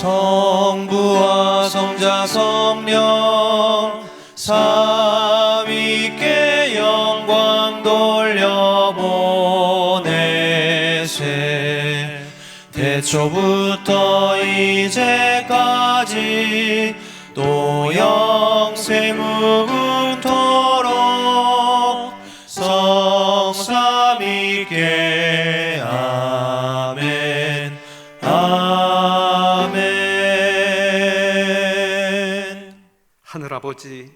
성부와 성자 성령 삼위께 영광 돌려보내세. 태초부터 이제까지 또 영생 무궁토록 성삼위께 아멘. 하늘아버지,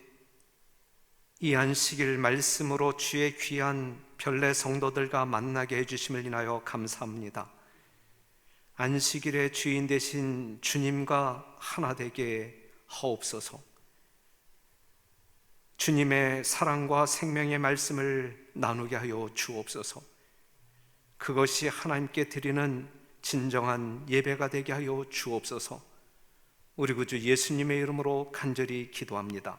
이 안식일 말씀으로 주의 귀한 별내 성도들과 만나게 해주심을 인하여 감사합니다. 안식일의 주인 되신 주님과 하나 되게 하옵소서. 주님의 사랑과 생명의 말씀을 나누게 하여 주옵소서. 그것이 하나님께 드리는 진정한 예배가 되게 하여 주옵소서. 우리 구주 예수님의 이름으로 간절히 기도합니다.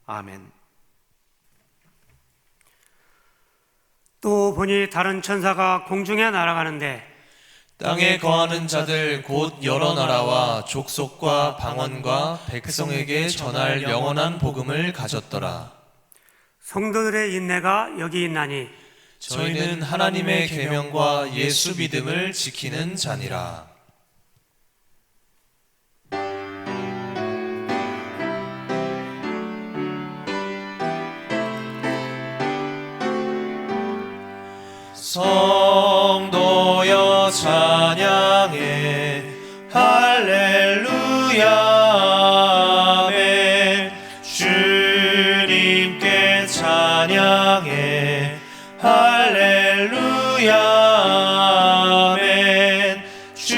아멘. 또 보니 다른 천사가 공중에 날아가는데 땅에 거하는 자들 곧 여러 나라와 족속과 방언과 백성에게 전할 영원한 복음을 가졌더라. 성도들의 인내가 여기 있나니 저희는 하나님의 계명과 예수 믿음을 지키는 자니라. 성도여 찬양해 할렐루야 아멘. 주님께 찬양해 할렐루야 아멘. 주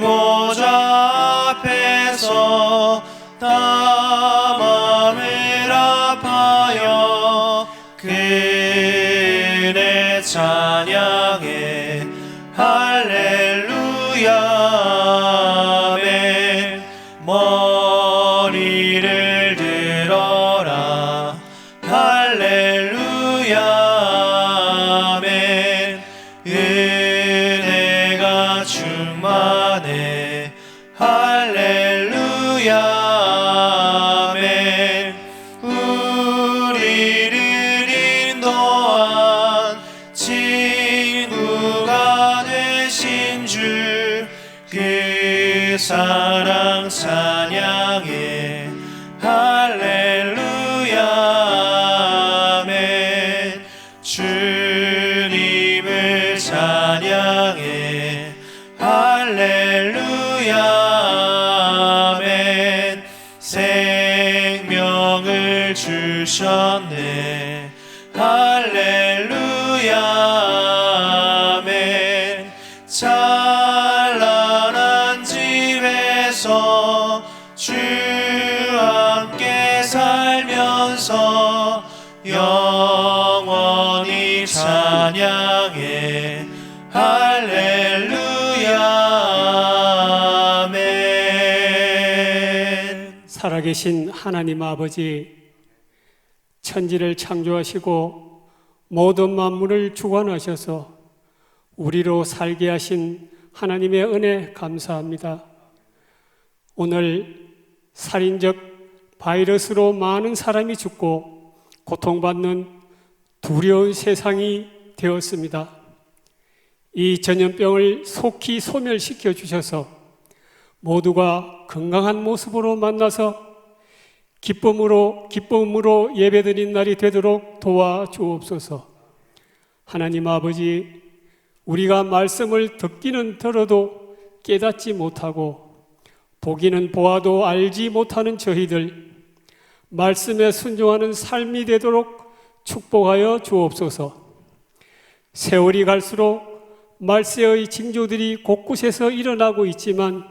보좌 앞에서 다 마음을 아파여 그네 찬양해 할렐루야 아멘. 머리를 들어라 할렐루야 아멘. 은혜가 충만해 할렐루야 아멘. 우리를 인도한 친구가 되신 주 그 사랑 찬양해 할렐루야 아멘. 주님을 찬양해 할렐루야 아멘. 생명을 주셨네 할렐루야 아멘. 찬란한 집에서 주 함께 살면서 영원히 찬양해 할렐루야 아멘. 살아계신 하나님 아버지, 천지를 창조하시고 모든 만물을 주관하셔서 우리로 살게 하신 하나님의 은혜 감사합니다. 오늘 살인적 바이러스로 많은 사람이 죽고 고통받는 두려운 세상이 되었습니다. 이 전염병을 속히 소멸시켜 주셔서 모두가 건강한 모습으로 만나서 기쁨으로 예배드린 날이 되도록 도와주옵소서. 하나님 아버지, 우리가 말씀을 듣기는 들어도 깨닫지 못하고 보기는 보아도 알지 못하는 저희들, 말씀에 순종하는 삶이 되도록 축복하여 주옵소서. 세월이 갈수록 말세의 징조들이 곳곳에서 일어나고 있지만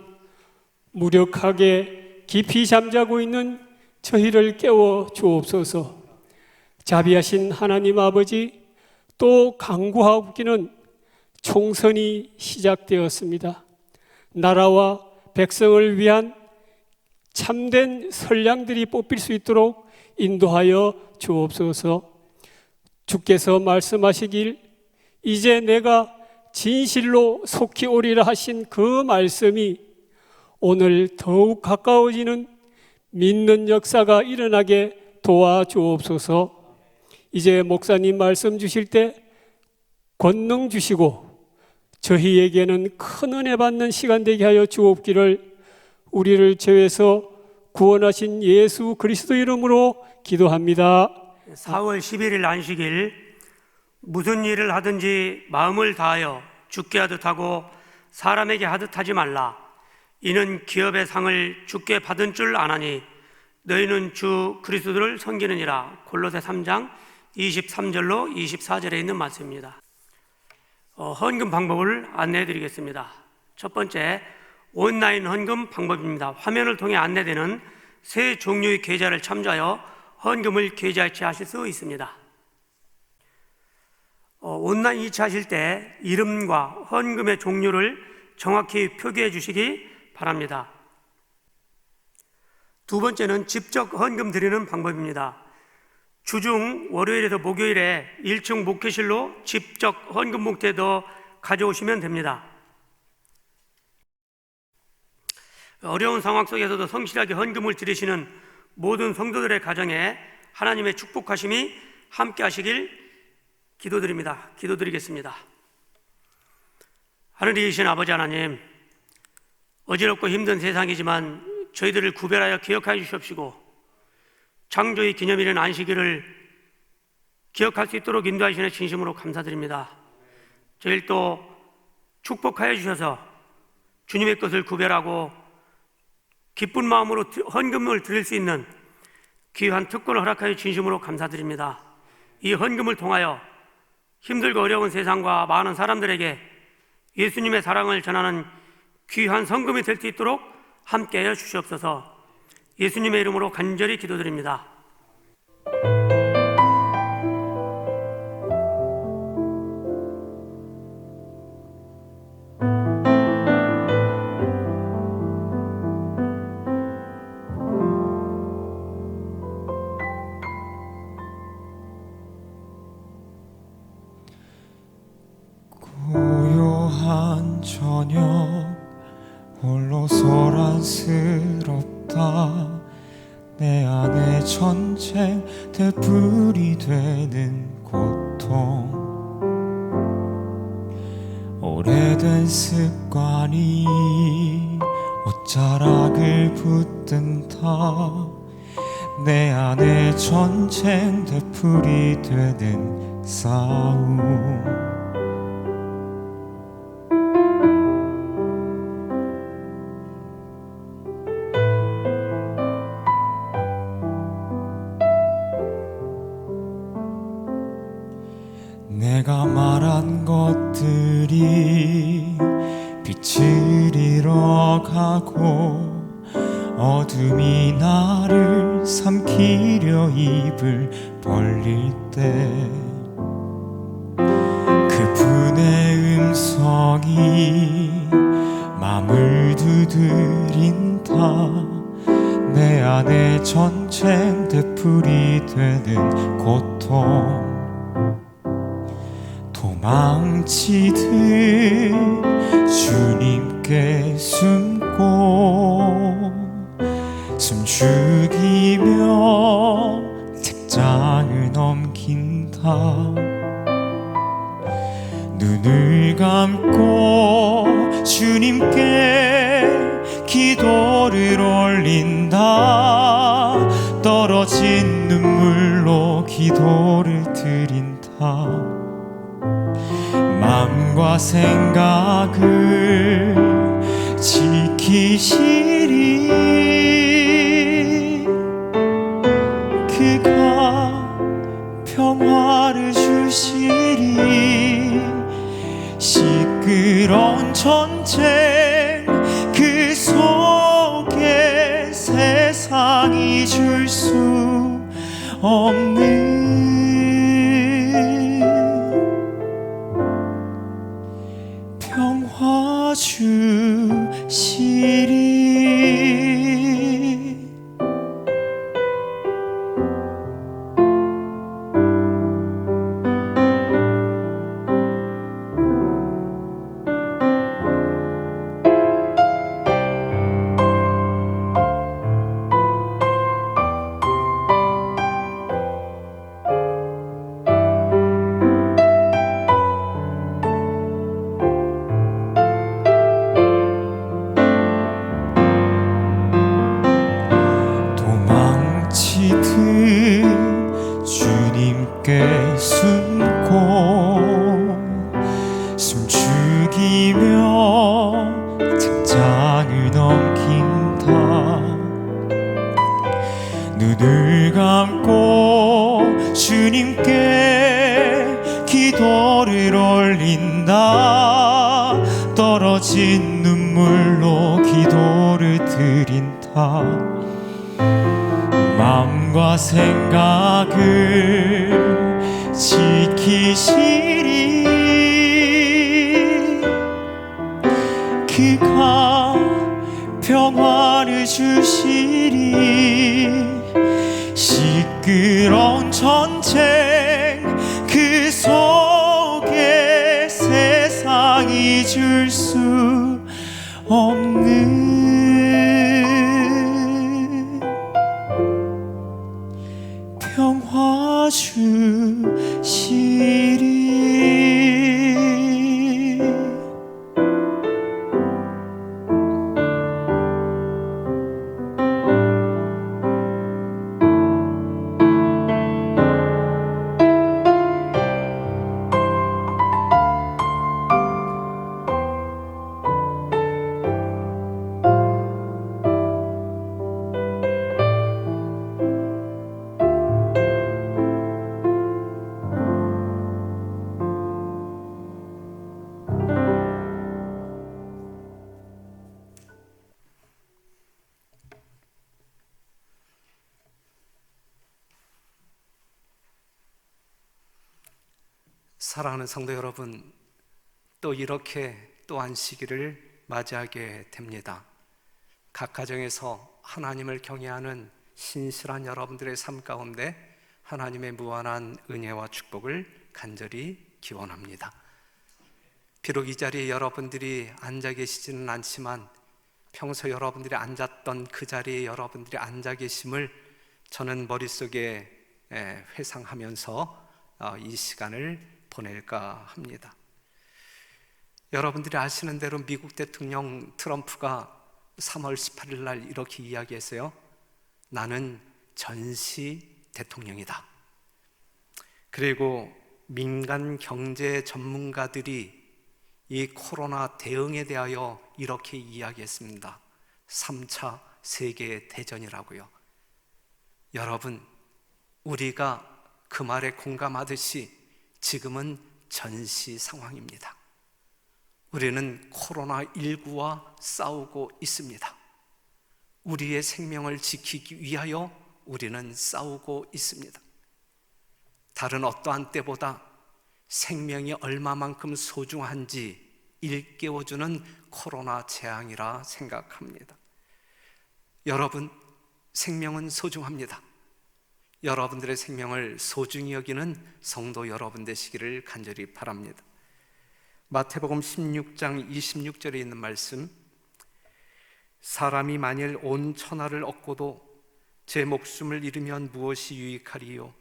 무력하게 깊이 잠자고 있는 저희를 깨워 주옵소서. 자비하신 하나님 아버지, 또 강구하옵기는 총선이 시작되었습니다. 나라와 백성을 위한 참된 선량들이 뽑힐 수 있도록 인도하여 주옵소서. 주께서 말씀하시길 이제 내가 진실로 속히 오리라 하신 그 말씀이 오늘 더욱 가까워지는 믿는 역사가 일어나게 도와주옵소서. 이제 목사님 말씀 주실 때 권능 주시고 저희에게는 큰 은혜 받는 시간 되게 하여 주옵기를 우리를 죄에서 구원하신 예수 그리스도 이름으로 기도합니다. 4월 11일 안식일, 무슨 일을 하든지 마음을 다하여 주께 하듯 하고 사람에게 하듯 하지 말라. 이는 기업의 상을 주께 받은 줄 아나니 너희는 주 그리스도를 섬기느니라. 골로새 3장 23절로 24절에 있는 말씀입니다. 헌금 방법을 안내해 드리겠습니다. 첫 번째, 온라인 헌금 방법입니다. 화면을 통해 안내되는 세 종류의 계좌를 참조하여 헌금을 계좌이체하실 수 있습니다. 온라인 이체하실 때 이름과 헌금의 종류를 정확히 표기해 주시기 바랍니다. 두 번째는 직접 헌금 드리는 방법입니다. 주중 월요일에서 목요일에 1층 목회실로 직접 헌금 봉투에 넣어 가져오시면 됩니다. 어려운 상황 속에서도 성실하게 헌금을 드리시는 모든 성도들의 가정에 하나님의 축복하심이 함께 하시길 기도드리겠습니다. 하늘에 계신 아버지 하나님, 어지럽고 힘든 세상이지만 저희들을 구별하여 기억하여 주시옵시고 창조의 기념일인 안식일을 기억할 수 있도록 인도하시는 진심으로 감사드립니다. 저희를 또 축복하여 주셔서 주님의 것을 구별하고 기쁜 마음으로 헌금을 드릴 수 있는 귀한 특권을 허락하여 진심으로 감사드립니다. 이 헌금을 통하여 힘들고 어려운 세상과 많은 사람들에게 예수님의 사랑을 전하는 귀한 성금이 될 수 있도록 함께하여 주시옵소서. 예수님의 이름으로 간절히 기도드립니다. 고요한 저녁 홀로 소란스럽다. 내 안에 전쟁 되풀이 되는 고통, 오래된 습관이 옷자락을 붙든다. 내 안에 전쟁 되풀이 되는 싸움, 내가 말한 것들이 빛을 잃어가고 어둠이 나를 삼키려 입을 벌릴 때 그분의 음성이 맘을 두드린다. 내 안에 전쟁 되풀이 되는 고통, 도망치듯 주님께 숨고 숨죽이며 책장을 넘긴다. 눈을 감고 주님께 기도를 올린다. 떨어진 눈물로 기도를 드린다. 마음과 생각을 지키시리 세상이 줄 수 없는 평화 주시리. 도망치듯 주님께 숨고 숨죽이며 책장을 넘긴다. 눈을 감고 주님께 기도를 올린다. 떨어진 눈물로 기도를 드린다. 마음과 생각을 지키시리. 그가 평화를 주시리. 시끄러운 전쟁 그 속에 세상이 줄 수 없는 평화 주시리. 사랑하는 성도 여러분, 또 이렇게 또한 시기를 맞이하게 됩니다. 각 가정에서 하나님을 경외하는 신실한 여러분들의 삶 가운데 하나님의 무한한 은혜와 축복을 간절히 기원합니다. 비록 이 자리에 여러분들이 앉아 계시지는 않지만 평소 여러분들이 앉았던 그 자리에 여러분들이 앉아 계심을 저는 머릿속에 회상하면서 이 시간을 보낼까 합니다. 여러분들이 아시는 대로 미국 대통령 트럼프가 3월 18일 날 이렇게 이야기했어요. 나는 전시 대통령이다. 그리고 민간 경제 전문가들이 이 코로나 대응에 대하여 이렇게 이야기했습니다. 3차 세계 대전이라고요. 여러분, 우리가 그 말에 공감하듯이 지금은 전시 상황입니다. 우리는 코로나19와 싸우고 있습니다. 우리의 생명을 지키기 위하여 우리는 싸우고 있습니다. 다른 어떠한 때보다 생명이 얼마만큼 소중한지 일깨워주는 코로나 재앙이라 생각합니다. 여러분, 생명은 소중합니다. 여러분들의 생명을 소중히 여기는 성도 여러분 되시기를 간절히 바랍니다. 마태복음 16장 26절에 있는 말씀, 사람이 만일 온 천하를 얻고도 제 목숨을 잃으면 무엇이 유익하리요?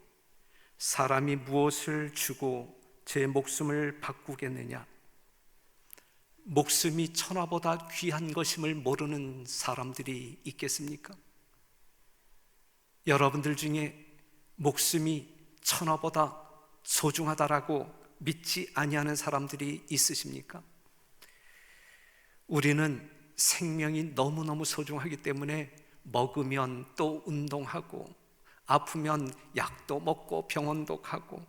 사람이 무엇을 주고 제 목숨을 바꾸겠느냐? 목숨이 천하보다 귀한 것임을 모르는 사람들이 있겠습니까? 여러분들 중에 목숨이 천하보다 소중하다라고 믿지 아니하는 사람들이 있으십니까? 우리는 생명이 너무너무 소중하기 때문에 먹으면 또 운동하고, 아프면 약도 먹고 병원도 가고,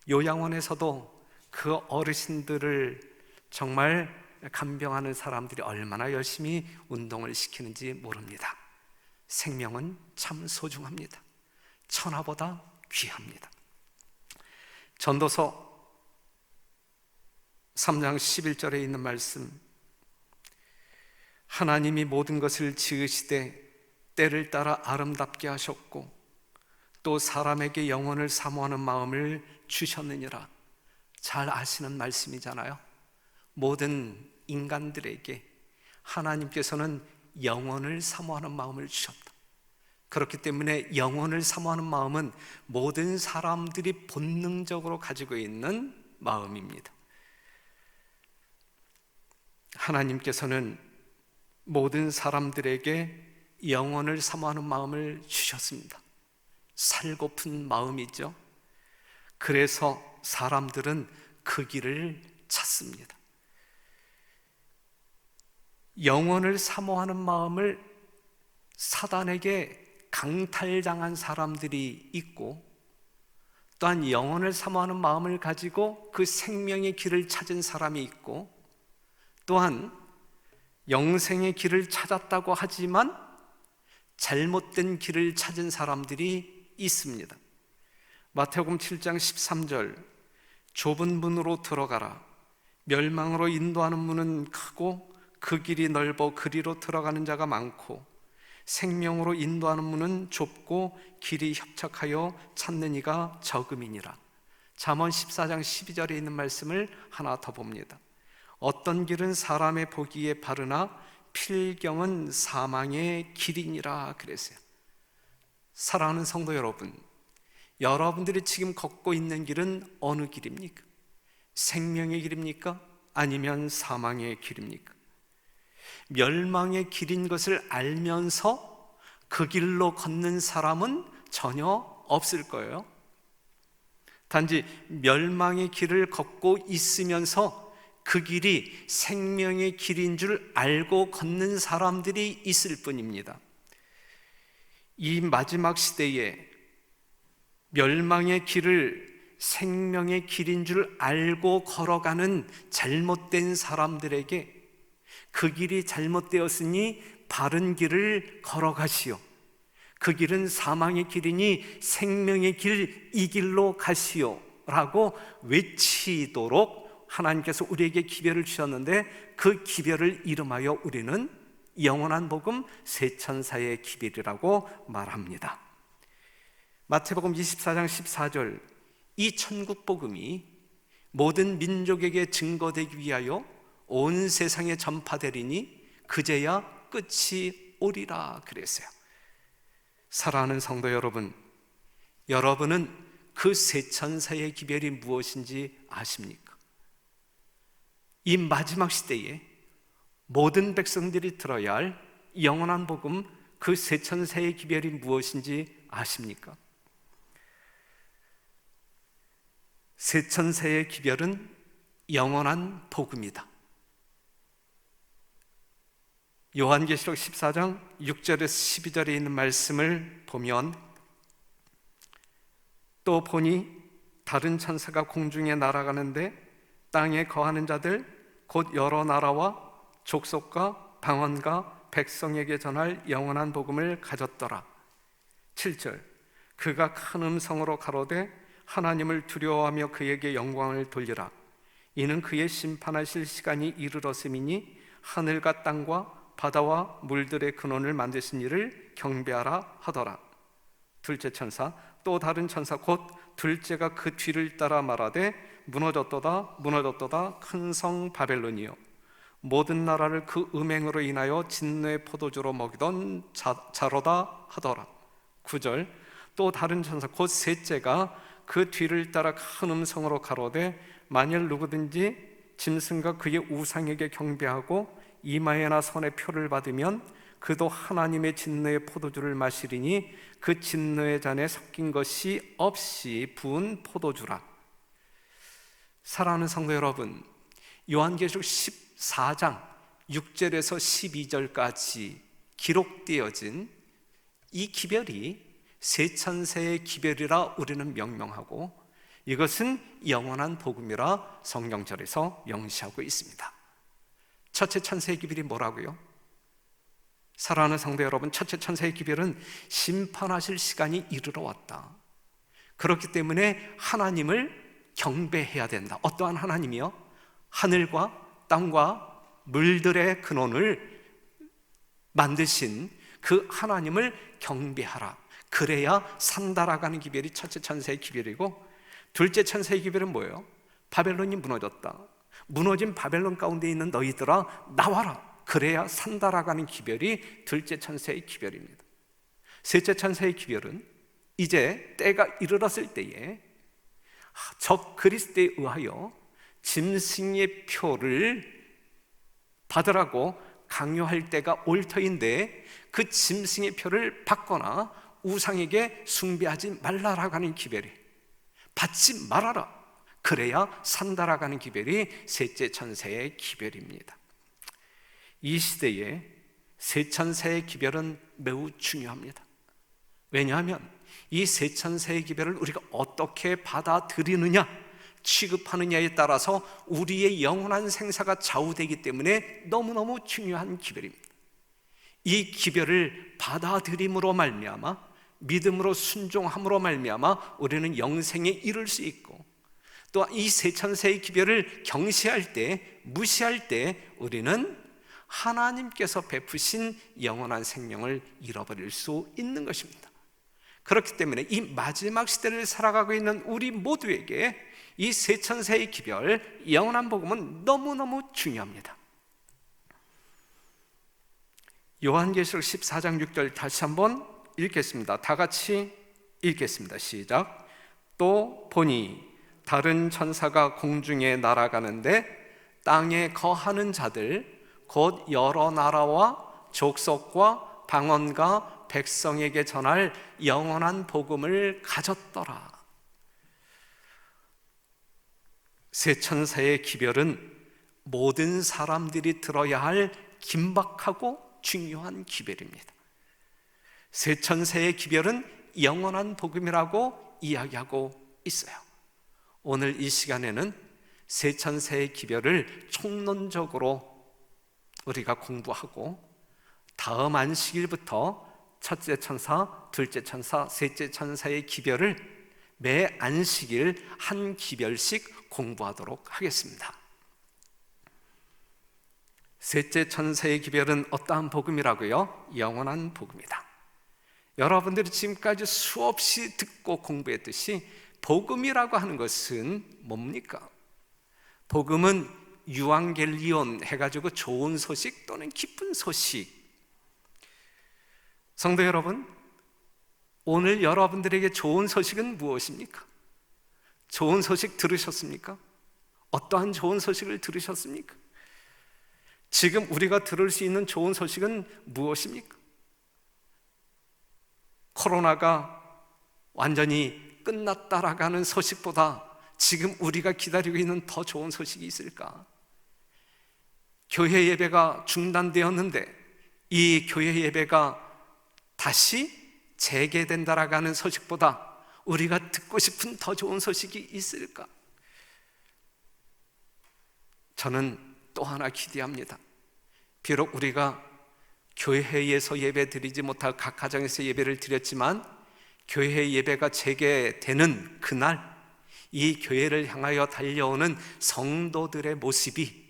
요양원에서도 그 어르신들을 정말 간병하는 사람들이 얼마나 열심히 운동을 시키는지 모릅니다. 생명은 참 소중합니다. 천하보다 귀합니다. 전도서 3장 11절에 있는 말씀, 하나님이 모든 것을 지으시되 때를 따라 아름답게 하셨고 또 사람에게 영혼을 사모하는 마음을 주셨느니라. 잘 아시는 말씀이잖아요. 모든 인간들에게 하나님께서는 영혼을 사모하는 마음을 주셨다. 그렇기 때문에 영혼을 사모하는 마음은 모든 사람들이 본능적으로 가지고 있는 마음입니다. 하나님께서는 모든 사람들에게 영혼을 사모하는 마음을 주셨습니다. 살고픈 마음이죠. 그래서 사람들은 그 길을 찾습니다. 영혼을 사모하는 마음을 사단에게 강탈당한 사람들이 있고, 또한 영혼을 사모하는 마음을 가지고 그 생명의 길을 찾은 사람이 있고, 또한 영생의 길을 찾았다고 하지만 잘못된 길을 찾은 사람들이 있습니다. 마태복음 7장 13절, 좁은 문으로 들어가라. 멸망으로 인도하는 문은 크고 그 길이 넓어 그리로 들어가는 자가 많고 생명으로 인도하는 문은 좁고 길이 협착하여 찾는 이가 적음이니라. 잠언 14장 12절에 있는 말씀을 하나 더 봅니다. 어떤 길은 사람의 보기에 바르나 필경은 사망의 길이니라 그랬어요. 사랑하는 성도 여러분, 여러분들이 지금 걷고 있는 길은 어느 길입니까? 생명의 길입니까? 아니면 사망의 길입니까? 멸망의 길인 것을 알면서 그 길로 걷는 사람은 전혀 없을 거예요. 단지 멸망의 길을 걷고 있으면서 그 길이 생명의 길인 줄 알고 걷는 사람들이 있을 뿐입니다. 이 마지막 시대에 멸망의 길을 생명의 길인 줄 알고 걸어가는 잘못된 사람들에게 그 길이 잘못되었으니 바른 길을 걸어가시오. 그 길은 사망의 길이니 생명의 길, 이 길로 가시오 라고 외치도록 하나님께서 우리에게 기별을 주셨는데, 그 기별을 이름하여 우리는 영원한 복음 세천사의 기별이라고 말합니다. 마태복음 24장 14절, 이 천국 복음이 모든 민족에게 증거되기 위하여 온 세상에 전파되리니 그제야 끝이 오리라 그랬어요. 사랑하는 성도 여러분, 여러분은 그 세천사의 기별이 무엇인지 아십니까? 이 마지막 시대에 모든 백성들이 들어야 할 영원한 복음, 그 세천사의 기별이 무엇인지 아십니까? 세천사의 기별은 영원한 복음이다. 요한계시록 14장 6절에서 12절에 있는 말씀을 보면, 또 보니 다른 천사가 공중에 날아가는데 땅에 거하는 자들 곧 여러 나라와 족속과 방언과 백성에게 전할 영원한 복음을 가졌더라. 7절, 그가 큰 음성으로 가로되 하나님을 두려워하며 그에게 영광을 돌리라. 이는 그의 심판하실 시간이 이르렀음이니 하늘과 땅과 바다와 물들의 근원을 만드신 이를 경배하라 하더라. 둘째 천사, 또 다른 천사 곧 둘째가 그 뒤를 따라 말하되 무너졌도다 무너졌도다 큰 성 바벨론이요 모든 나라를 그 음행으로 인하여 진노의 포도주로 먹이던 자로다 하더라. 9절, 또 다른 천사 곧 셋째가 그 뒤를 따라 큰 음성으로 가로되 만일 누구든지 짐승과 그의 우상에게 경배하고 이마에나 손에 표를 받으면 그도 하나님의 진노의 포도주를 마시리니 그 진노의 잔에 섞인 것이 없이 부은 포도주라. 사랑하는 성도 여러분, 요한계시록 14장 6절에서 12절까지 기록되어진 이 기별이 세천세의 기별이라 우리는 명명하고, 이것은 영원한 복음이라 성경절에서 명시하고 있습니다. 첫째 천세의 기별이 뭐라고요? 사랑하는 성도 여러분, 첫째 천사의 기별은 심판하실 시간이 이르러 왔다. 그렇기 때문에 하나님을 경배해야 된다. 어떠한 하나님이요? 하늘과 땅과 물들의 근원을 만드신 그 하나님을 경배하라. 그래야 산다라가는 기별이 첫째 천사의 기별이고, 둘째 천사의 기별은 뭐예요? 바벨론이 무너졌다. 무너진 바벨론 가운데 있는 너희들아 나와라. 그래야 산다라가는 기별이 둘째 천사의 기별입니다. 셋째 천사의 기별은 이제 때가 이르렀을 때에 적 그리스도에 의하여 짐승의 표를 받으라고 강요할 때가 올 터인데, 그 짐승의 표를 받거나 우상에게 숭배하지 말라라고 하는 기별이, 받지 말아라. 그래야 산다라고 하는 기별이 셋째 천사의 기별입니다. 이 시대에 세 천사의 기별은 매우 중요합니다. 왜냐하면 이 세 천사의 기별을 우리가 어떻게 받아들이느냐, 취급하느냐에 따라서 우리의 영원한 생사가 좌우되기 때문에 너무너무 중요한 기별입니다. 이 기별을 받아들임으로 말미암아, 믿음으로 순종함으로 말미암아 우리는 영생에 이를 수 있고, 또 이 세 천사의 기별을 경시할 때, 무시할 때 우리는 하나님께서 베푸신 영원한 생명을 잃어버릴 수 있는 것입니다. 그렇기 때문에 이 마지막 시대를 살아가고 있는 우리 모두에게 이 세 천사의 기별, 영원한 복음은 너무너무 중요합니다. 요한계시록 14장 6절 다시 한번 읽겠습니다. 다 같이 읽겠습니다. 시작. 또 보니 다른 천사가 공중에 날아가는데 땅에 거하는 자들 곧 여러 나라와 족속과 방언과 백성에게 전할 영원한 복음을 가졌더라. 세 천사의 기별은 모든 사람들이 들어야 할 긴박하고 중요한 기별입니다. 세 천사의 기별은 영원한 복음이라고 이야기하고 있어요. 오늘 이 시간에는 세 천사의 기별을 총론적으로 우리가 공부하고, 다음 안식일부터 첫째 천사, 둘째 천사, 셋째 천사의 기별을 매 안식일 한 기별씩 공부하도록 하겠습니다. 셋째 천사의 기별은 어떠한 복음이라고요? 영원한 복음이다. 여러분들이 지금까지 수없이 듣고 공부했듯이 복음이라고 하는 것은 뭡니까? 복음은 유앙겔리온 해가지고 좋은 소식 또는 기쁜 소식. 성도 여러분, 오늘 여러분들에게 좋은 소식은 무엇입니까? 좋은 소식 들으셨습니까? 어떠한 좋은 소식을 들으셨습니까? 지금 우리가 들을 수 있는 좋은 소식은 무엇입니까? 코로나가 완전히 끝났다라고 하는 소식보다 지금 우리가 기다리고 있는 더 좋은 소식이 있을까? 교회 예배가 중단되었는데 이 교회 예배가 다시 재개된다라고 하는 소식보다 우리가 듣고 싶은 더 좋은 소식이 있을까? 저는 또 하나 기대합니다. 비록 우리가 교회에서 예배 드리지 못할 각 가정에서 예배를 드렸지만, 교회 예배가 재개되는 그날 이 교회를 향하여 달려오는 성도들의 모습이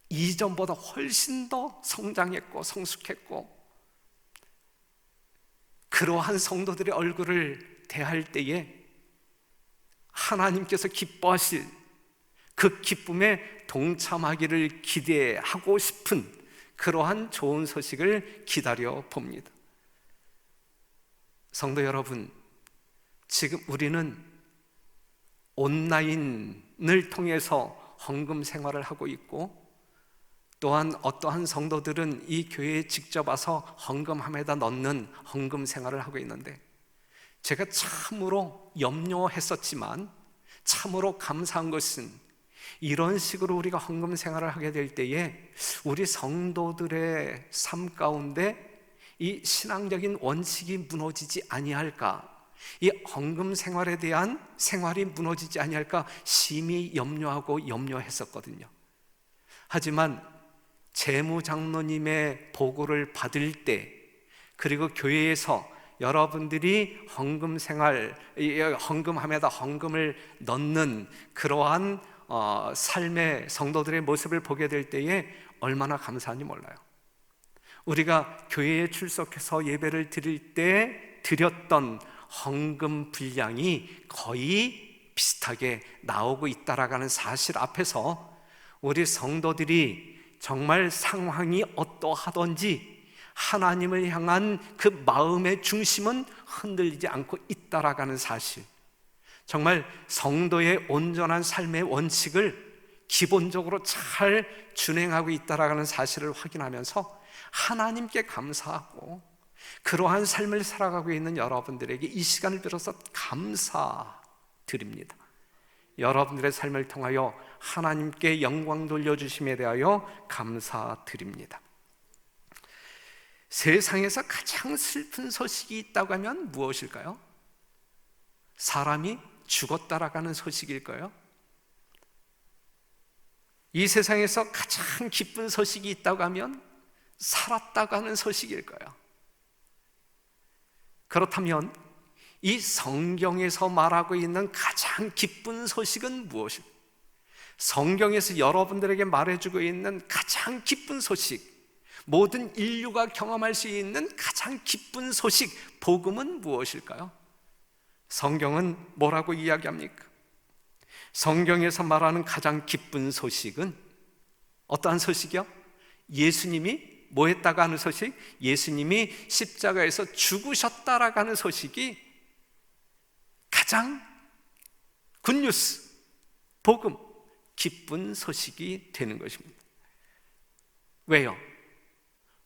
이전보다 훨씬 더 성장했고 성숙했고, 그러한 성도들의 얼굴을 대할 때에 하나님께서 기뻐하실 그 기쁨에 동참하기를 기대하고 싶은 그러한 좋은 소식을 기다려 봅니다. 성도 여러분, 지금 우리는 온라인을 통해서 헌금 생활을 하고 있고, 또한 어떠한 성도들은 이 교회에 직접 와서 헌금함에다 넣는 헌금 생활을 하고 있는데, 제가 참으로 염려했었지만 참으로 감사한 것은 이런 식으로 우리가 헌금 생활을 하게 될 때에 우리 성도들의 삶 가운데 이 신앙적인 원칙이 무너지지 아니할까, 이 헌금 생활에 대한 생활이 무너지지 아니할까 심히 염려하고 염려했었거든요. 하지만 재무장로님의 보고를 받을 때, 그리고 교회에서 여러분들이 헌금 생활, 헌금함에다 헌금을 넣는 그러한 삶의 성도들의 모습을 보게 될 때에 얼마나 감사한지 몰라요. 우리가 교회에 출석해서 예배를 드릴 때 드렸던 헌금 분량이 거의 비슷하게 나오고 있다라는 사실 앞에서 우리 성도들이 정말 상황이 어떠하든지 하나님을 향한 그 마음의 중심은 흔들리지 않고 있다라는 사실, 정말 성도의 온전한 삶의 원칙을 기본적으로 잘 준행하고 있다라는 사실을 확인하면서 하나님께 감사하고, 그러한 삶을 살아가고 있는 여러분들에게 이 시간을 빌어서 감사드립니다. 여러분들의 삶을 통하여 하나님께 영광 돌려주심에 대하여 감사드립니다. 세상에서 가장 슬픈 소식이 있다고 하면 무엇일까요? 사람이 죽었다라는 소식일까요? 이 세상에서 가장 기쁜 소식이 있다고 하면 살았다고 하는 소식일까요? 그렇다면 이 성경에서 말하고 있는 가장 기쁜 소식은 무엇일까요? 성경에서 여러분들에게 말해주고 있는 가장 기쁜 소식, 모든 인류가 경험할 수 있는 가장 기쁜 소식, 복음은 무엇일까요? 성경은 뭐라고 이야기합니까? 성경에서 말하는 가장 기쁜 소식은 어떠한 소식이요? 예수님이 뭐 했다고 하는 소식? 예수님이 십자가에서 죽으셨다라고 하는 소식이 가장 굿뉴스, 복음, 기쁜 소식이 되는 것입니다. 왜요?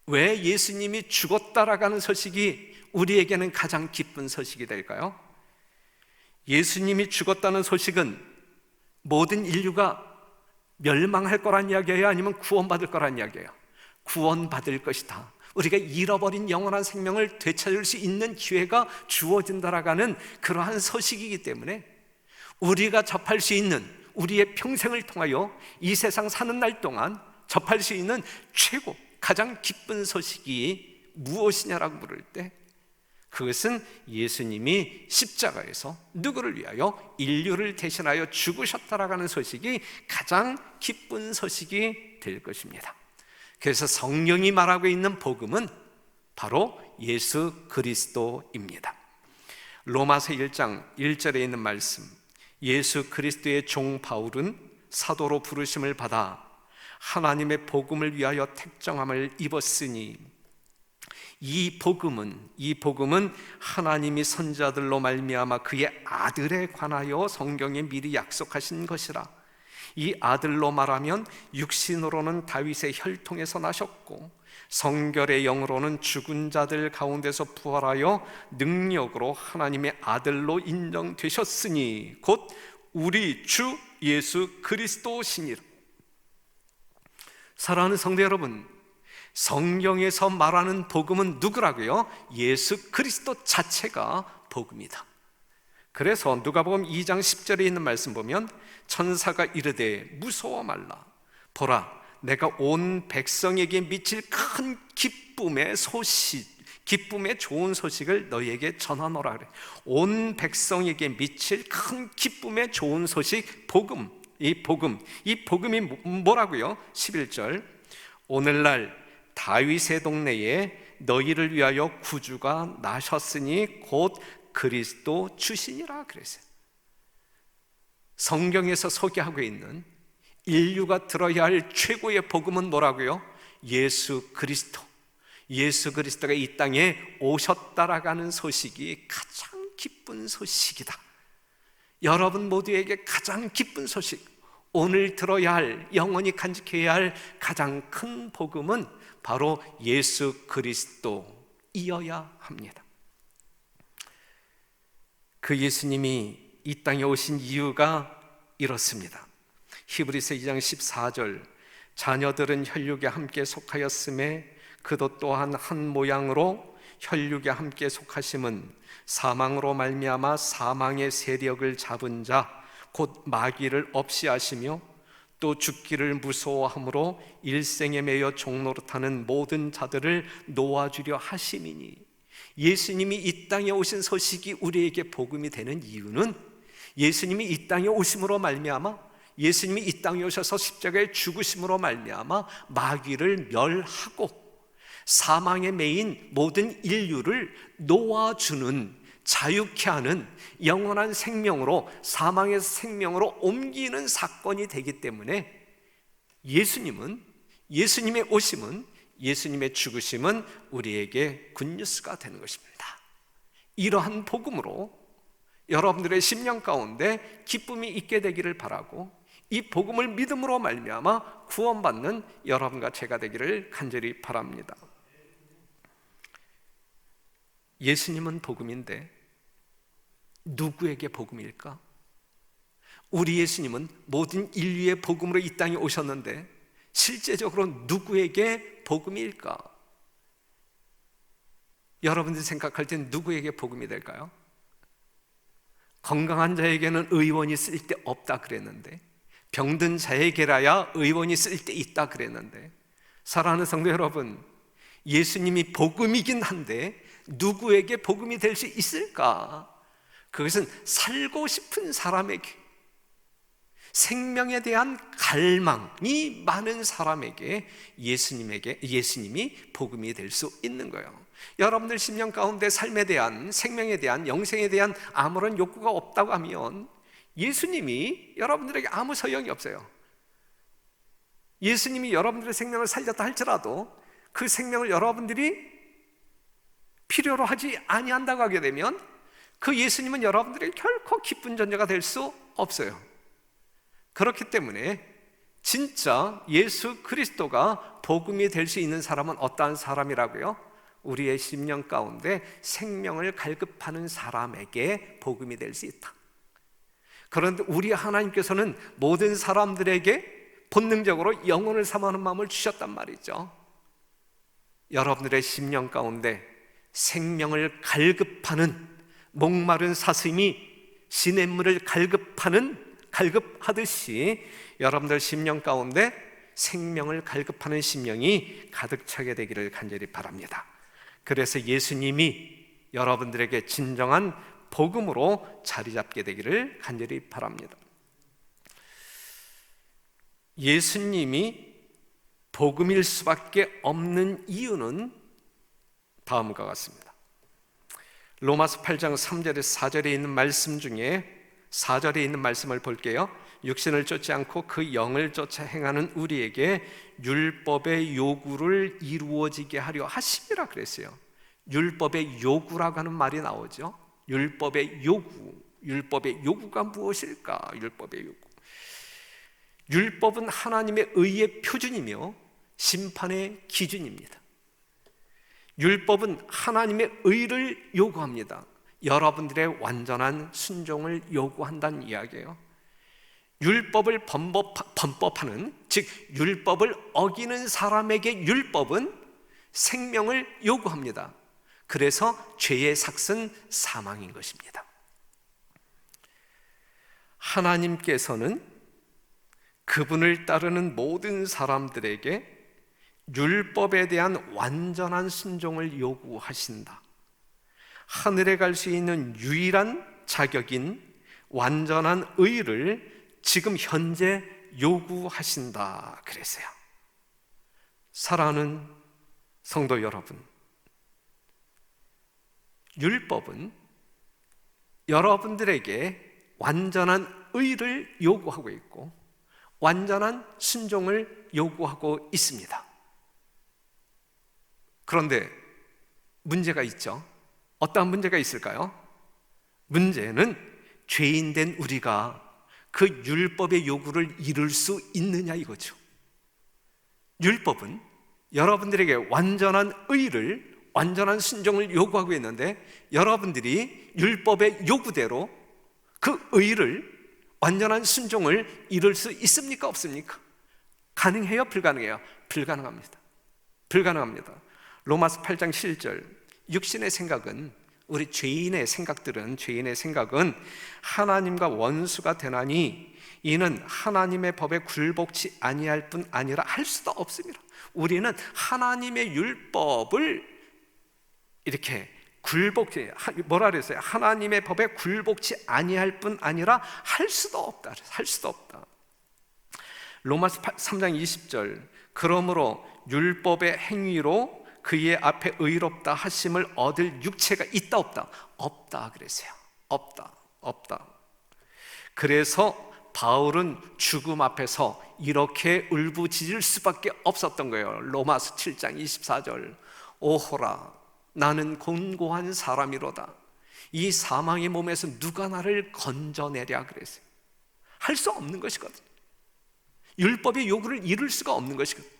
왜 예수님이 죽었다라고 하는 소식이 우리에게는 가장 기쁜 소식이 될까요? 예수님이 죽었다는 소식은 모든 인류가 멸망할 거란 이야기예요? 아니면 구원받을 거란 이야기예요? 구원받을 것이다. 우리가 잃어버린 영원한 생명을 되찾을 수 있는 기회가 주어진다라고 하는 그러한 소식이기 때문에 우리가 접할 수 있는, 우리의 평생을 통하여 이 세상 사는 날 동안 접할 수 있는 최고 가장 기쁜 소식이 무엇이냐라고 물을 때, 그것은 예수님이 십자가에서 누구를 위하여? 인류를 대신하여 죽으셨다라고 하는 소식이 가장 기쁜 소식이 될 것입니다. 그래서 성경이 말하고 있는 복음은 바로 예수 그리스도입니다. 로마서 1장 1절에 있는 말씀, 예수 그리스도의 종 바울은 사도로 부르심을 받아 하나님의 복음을 위하여 택정함을 입었으니, 이 복음은 하나님이 선지자들로 말미암아 그의 아들에 관하여 성경에 미리 약속하신 것이라. 이 아들로 말하면 육신으로는 다윗의 혈통에서 나셨고 성결의 영으로는 죽은 자들 가운데서 부활하여 능력으로 하나님의 아들로 인정되셨으니 곧 우리 주 예수 그리스도시니라. 사랑하는 성도 여러분, 성경에서 말하는 복음은 누구라고요? 예수 그리스도 자체가 복음이다. 그래서 누가복음 2장 10절에 있는 말씀 보면 천사가 이르되 무서워 말라. 보라, 내가 온 백성에게 미칠 큰 기쁨의 소식, 기쁨의 좋은 소식을 너희에게 전하노라 그래. 온 백성에게 미칠 큰 기쁨의 좋은 소식, 복음. 이 복음이 뭐라고요? 11절, 오늘날 다윗의 동네에 너희를 위하여 구주가 나셨으니 곧 그리스도 주시니라 그랬어요. 성경에서 소개하고 있는 인류가 들어야 할 최고의 복음은 뭐라고요? 예수 그리스도. 예수 그리스도가 이 땅에 오셨다라고 하는 소식이 가장 기쁜 소식이다. 여러분 모두에게 가장 기쁜 소식, 오늘 들어야 할, 영원히 간직해야 할 가장 큰 복음은 바로 예수 그리스도이어야 합니다. 그 예수님이 이 땅에 오신 이유가 이렇습니다. 히브리서 2장 14절, 자녀들은 혈육에 함께 속하였음에 그도 또한 한 모양으로 혈육에 함께 속하심은 사망으로 말미암아 사망의 세력을 잡은 자 곧 마귀를 없이 하시며 또 죽기를 무서워함으로 일생에 매여 종노릇하는 모든 자들을 놓아주려 하심이니. 예수님이 이 땅에 오신 소식이 우리에게 복음이 되는 이유는 예수님이 이 땅에 오심으로 말미암아, 예수님이 이 땅에 오셔서 십자가에 죽으심으로 말미암아 마귀를 멸하고 사망에 매인 모든 인류를 놓아주는, 자유케 하는 영원한 생명으로, 사망에서 생명으로 옮기는 사건이 되기 때문에 예수님의 오심은, 예수님의 죽으심은 우리에게 굿뉴스가 되는 것입니다. 이러한 복음으로 여러분들의 심령 가운데 기쁨이 있게 되기를 바라고, 이 복음을 믿음으로 말미암아 구원받는 여러분과 제가 되기를 간절히 바랍니다. 예수님은 복음인데 누구에게 복음일까? 우리 예수님은 모든 인류의 복음으로 이 땅에 오셨는데 실제적으로 누구에게 복음일까? 여러분들이 생각할 땐 누구에게 복음이 될까요? 건강한 자에게는 의원이 쓸데없다 그랬는데, 병든 자에게라야 의원이 쓸데있다 그랬는데, 사랑하는 성도 여러분, 예수님이 복음이긴 한데 누구에게 복음이 될 수 있을까? 그것은 살고 싶은 사람에게, 생명에 대한 갈망이 많은 사람에게 예수님이 복음이 될 수 있는 거예요. 여러분들 심령 가운데 삶에 대한, 생명에 대한, 영생에 대한 아무런 욕구가 없다고 하면 예수님이 여러분들에게 아무 소용이 없어요. 예수님이 여러분들의 생명을 살렸다 할지라도 그 생명을 여러분들이 필요로 하지 아니한다고 하게 되면 그 예수님은 여러분들에게 결코 기쁜 존재가 될 수 없어요. 그렇기 때문에 진짜 예수 그리스도가 복음이 될 수 있는 사람은 어떠한 사람이라고요? 우리의 심령 가운데 생명을 갈급하는 사람에게 복음이 될 수 있다. 그런데 우리 하나님께서는 모든 사람들에게 본능적으로 영혼을 사모하는 마음을 주셨단 말이죠. 여러분들의 심령 가운데 생명을 갈급하는, 목마른 사슴이 시냇물을 갈급하듯이 여러분들 심령 가운데 생명을 갈급하는 심령이 가득 차게 되기를 간절히 바랍니다. 그래서 예수님이 여러분들에게 진정한 복음으로 자리 잡게 되기를 간절히 바랍니다. 예수님이 복음일 수밖에 없는 이유는 다음과 같습니다. 로마서 8장 3절에서 4절에 있는 말씀 중에 4절에 있는 말씀을 볼게요. 육신을 쫓지 않고 그 영을 쫓아 행하는 우리에게 율법의 요구를 이루어지게 하려 하심이라 그랬어요. 율법의 요구라고 하는 말이 나오죠. 율법의 요구가 무엇일까? 율법의 요구. 율법은 하나님의 의의 표준이며 심판의 기준입니다. 율법은 하나님의 의를 요구합니다. 여러분들의 완전한 순종을 요구한다는 이야기예요. 율법을 범법하는, 즉 율법을 어기는 사람에게 율법은 생명을 요구합니다. 그래서 죄의 삭은 사망인 것입니다. 하나님께서는 그분을 따르는 모든 사람들에게 율법에 대한 완전한 순종을 요구하신다. 하늘에 갈 수 있는 유일한 자격인 완전한 의를 지금 현재 요구하신다 그랬어요. 사랑하는 성도 여러분, 율법은 여러분들에게 완전한 의를 요구하고 있고 완전한 순종을 요구하고 있습니다. 그런데 문제가 있죠. 어떠한 문제가 있을까요? 문제는 죄인된 우리가 그 율법의 요구를 이룰 수 있느냐 이거죠. 율법은 여러분들에게 완전한 의를, 완전한 순종을 요구하고 있는데 여러분들이 율법의 요구대로 그 의를, 완전한 순종을 이룰 수 있습니까? 없습니까? 가능해요? 불가능해요? 불가능합니다. 로마서 8장 7절, 육신의 생각은, 우리 죄인의 생각은 하나님과 원수가 되나니 이는 하나님의 법에 굴복치 아니할 뿐 아니라 할 수도 없습니다. 우리는 하나님의 율법을 이렇게 뭐라 그랬어요? 하나님의 법에 굴복치 아니할 뿐 아니라 할 수도 없다. 할 수도 없다. 로마서 3장 20절, 그러므로 율법의 행위로 그의 앞에 의롭다 하심을 얻을 육체가 있다 없다? 없다 그랬어요. 없다. 그래서 바울은 죽음 앞에서 이렇게 울부짖을 수밖에 없었던 거예요. 로마서 7장 24절, 오호라 나는 곤고한 사람이로다. 이 사망의 몸에서 누가 나를 건져내랴 그랬어요. 할 수 없는 것이거든요. 율법의 요구를 이룰 수가 없는 것이거든요.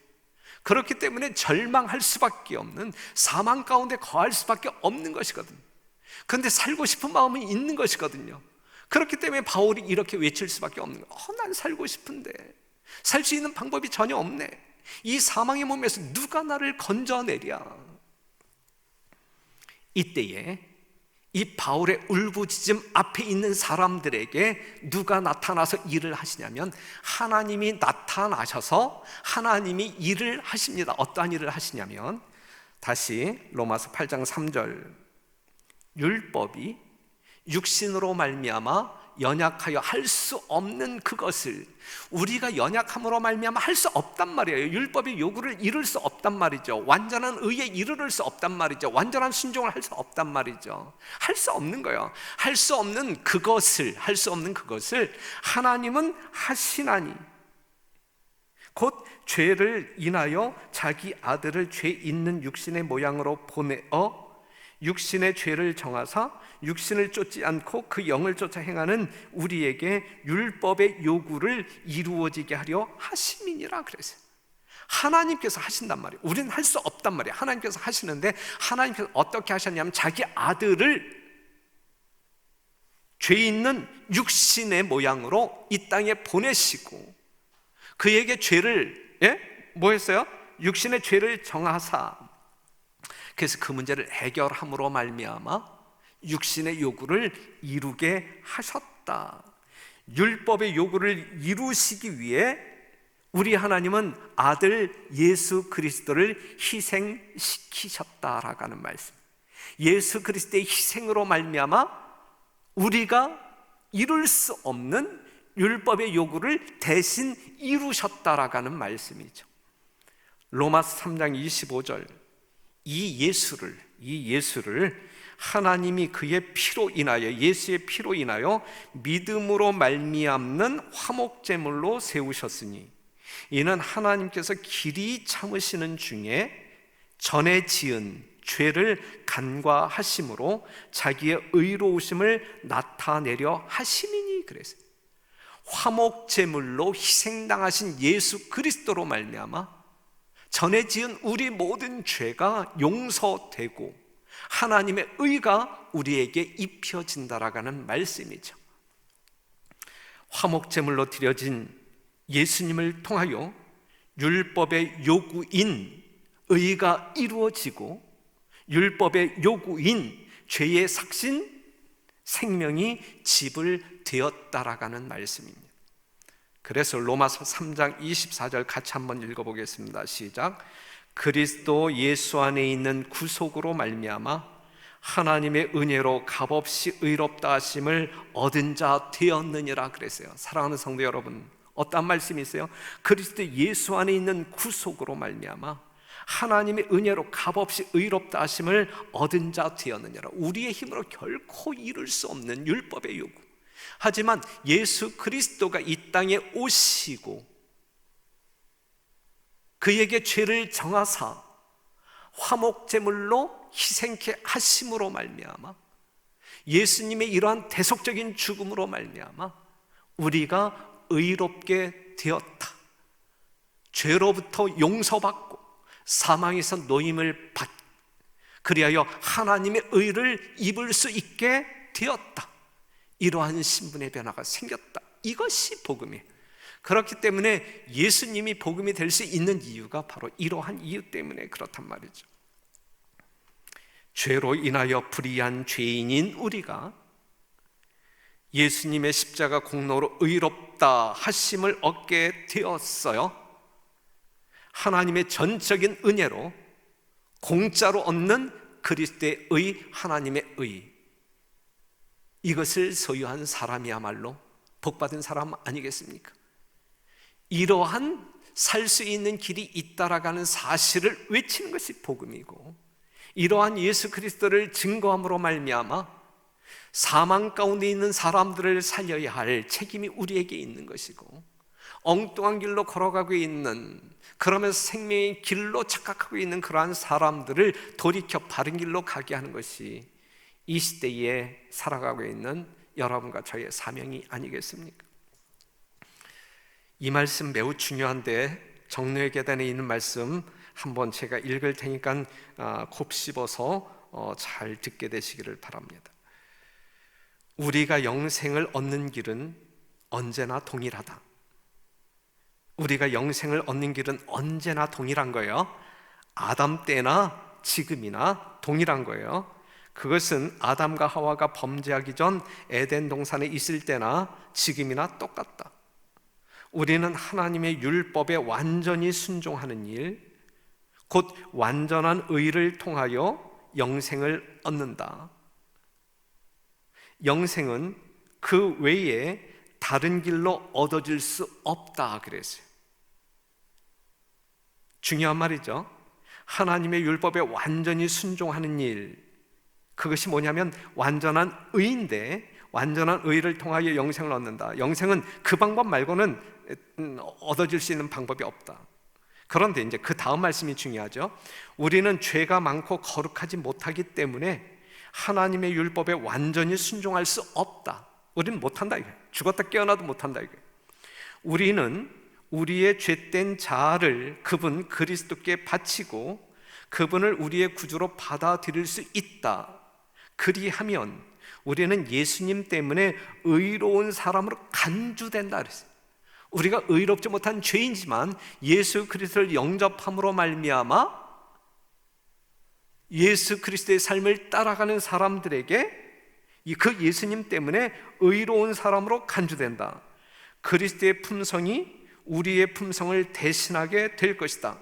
그렇기 때문에 절망할 수밖에 없는, 사망 가운데 거할 수밖에 없는 것이거든요. 그런데 살고 싶은 마음은 있는 것이거든요. 그렇기 때문에 바울이 이렇게 외칠 수밖에 없는 거예요. 난 살고 싶은데 살 수 있는 방법이 전혀 없네. 이 사망의 몸에서 누가 나를 건져내랴. 이때에 이 바울의 울부짖음 앞에 있는 사람들에게 누가 나타나서 일을 하시냐면 하나님이 나타나셔서 하나님이 일을 하십니다. 어떠한 일을 하시냐면, 다시 로마서 8장 3절, 율법이 육신으로 말미암아 연약하여 할 수 없는 그것을 우리가 연약함으로 말미암아 할 수 없단 말이에요. 율법의 요구를 이룰 수 없단 말이죠. 완전한 의에 이르를 수 없단 말이죠. 완전한 순종을 할 수 없단 말이죠. 할 수 없는 거예요. 할 수 없는 그것을 하나님은 하시나니 곧 죄를 인하여 자기 아들을 죄 있는 육신의 모양으로 보내어 육신의 죄를 정하사 육신을 쫓지 않고 그 영을 쫓아 행하는 우리에게 율법의 요구를 이루어지게 하려 하심이니라 그랬어요. 하나님께서 하신단 말이에요. 우리는 할 수 없단 말이에요. 하나님께서 하시는데, 하나님께서 어떻게 하셨냐면 자기 아들을 죄 있는 육신의 모양으로 이 땅에 보내시고 그에게 죄를 뭐 했어요? 육신의 죄를 정하사, 그래서 그 문제를 해결함으로 말미암아 육신의 요구를 이루게 하셨다. 율법의 요구를 이루시기 위해 우리 하나님은 아들 예수 그리스도를 희생시키셨다라고 하는 말씀. 예수 그리스도의 희생으로 말미암아 우리가 이룰 수 없는 율법의 요구를 대신 이루셨다라고 하는 말씀이죠. 로마서 3장 25절, 이 예수를 하나님이 그의 피로 인하여, 예수의 피로 인하여 믿음으로 말미암는 화목제물로 세우셨으니 이는 하나님께서 길이 참으시는 중에 전에 지은 죄를 간과하심으로 자기의 의로우심을 나타내려 하심이니 그랬어요. 화목제물로 희생당하신 예수 그리스도로 말미암아 전에 지은 우리 모든 죄가 용서되고 하나님의 의가 우리에게 입혀진다라는 말씀이죠. 화목제물로 드려진 예수님을 통하여 율법의 요구인 의가 이루어지고 율법의 요구인 죄의 삭신 생명이 지불되었다라는 말씀입니다. 그래서 로마서 3장 24절 같이 한번 읽어보겠습니다. 시작. 그리스도 예수 안에 있는 구속으로 말미암아 하나님의 은혜로 값없이 의롭다 하심을 얻은 자 되었느니라 그랬어요. 사랑하는 성도 여러분, 어떤 말씀이 있어요? 그리스도 예수 안에 있는 구속으로 말미암아 하나님의 은혜로 값없이 의롭다 하심을 얻은 자 되었느니라. 우리의 힘으로 결코 이룰 수 없는 율법의 요구, 하지만 예수 그리스도가 이 땅에 오시고 그에게 죄를 정하사 화목제물로 희생케 하심으로 말미암아 예수님의 이러한 대속적인 죽음으로 말미암아 우리가 의롭게 되었다. 죄로부터 용서받고 사망에서 노임을 받, 그리하여 하나님의 의를 입을 수 있게 되었다. 이러한 신분의 변화가 생겼다. 이것이 복음이에요. 그렇기 때문에 예수님이 복음이 될 수 있는 이유가 바로 이러한 이유 때문에 그렇단 말이죠. 죄로 인하여 불의한 죄인인 우리가 예수님의 십자가 공로로 의롭다 하심을 얻게 되었어요. 하나님의 전적인 은혜로 공짜로 얻는 그리스도의 의, 하나님의 의, 이것을 소유한 사람이야말로 복받은 사람 아니겠습니까? 이러한 살 수 있는 길이 있다라는 사실을 외치는 것이 복음이고, 이러한 예수 그리스도를 증거함으로 말미암아 사망 가운데 있는 사람들을 살려야 할 책임이 우리에게 있는 것이고, 엉뚱한 길로 걸어가고 있는, 그러면서 생명의 길로 착각하고 있는 그러한 사람들을 돌이켜 바른 길로 가게 하는 것이 이 시대에 살아가고 있는 여러분과 저의 사명이 아니겠습니까? 이 말씀 매우 중요한데, 정로의 계단에 있는 말씀 한번 제가 읽을 테니까 곱씹어서 잘 듣게 되시기를 바랍니다. 우리가 영생을 얻는 길은 언제나 동일하다. 우리가 영생을 얻는 길은 언제나 동일한 거예요. 아담 때나 지금이나 동일한 거예요. 그것은 아담과 하와가 범죄하기 전 에덴 동산에 있을 때나 지금이나 똑같다. 우리는 하나님의 율법에 완전히 순종하는 일, 곧 완전한 의를 통하여 영생을 얻는다. 영생은 그 외에 다른 길로 얻어질 수 없다 그랬어요. 중요한 말이죠. 하나님의 율법에 완전히 순종하는 일, 그것이 뭐냐면 완전한 의인데, 완전한 의를 통하여 영생을 얻는다. 영생은 그 방법 말고는 얻어질 수 있는 방법이 없다. 그런데 이제 그 다음 말씀이 중요하죠. 우리는 죄가 많고 거룩하지 못하기 때문에 하나님의 율법에 완전히 순종할 수 없다. 우리는 못한다 이거예요. 죽었다 깨어나도 못한다 이거예요. 우리는 우리의 죄된 자아를 그분 그리스도께 바치고 그분을 우리의 구주로 받아들일 수 있다. 그리하면 우리는 예수님 때문에 의로운 사람으로 간주된다 그랬어요. 우리가 의롭지 못한 죄인지만 예수 그리스도를 영접함으로 말미암아 예수 그리스도의 삶을 따라가는 사람들에게 그 예수님 때문에 의로운 사람으로 간주된다. 그리스도의 품성이 우리의 품성을 대신하게 될 것이다.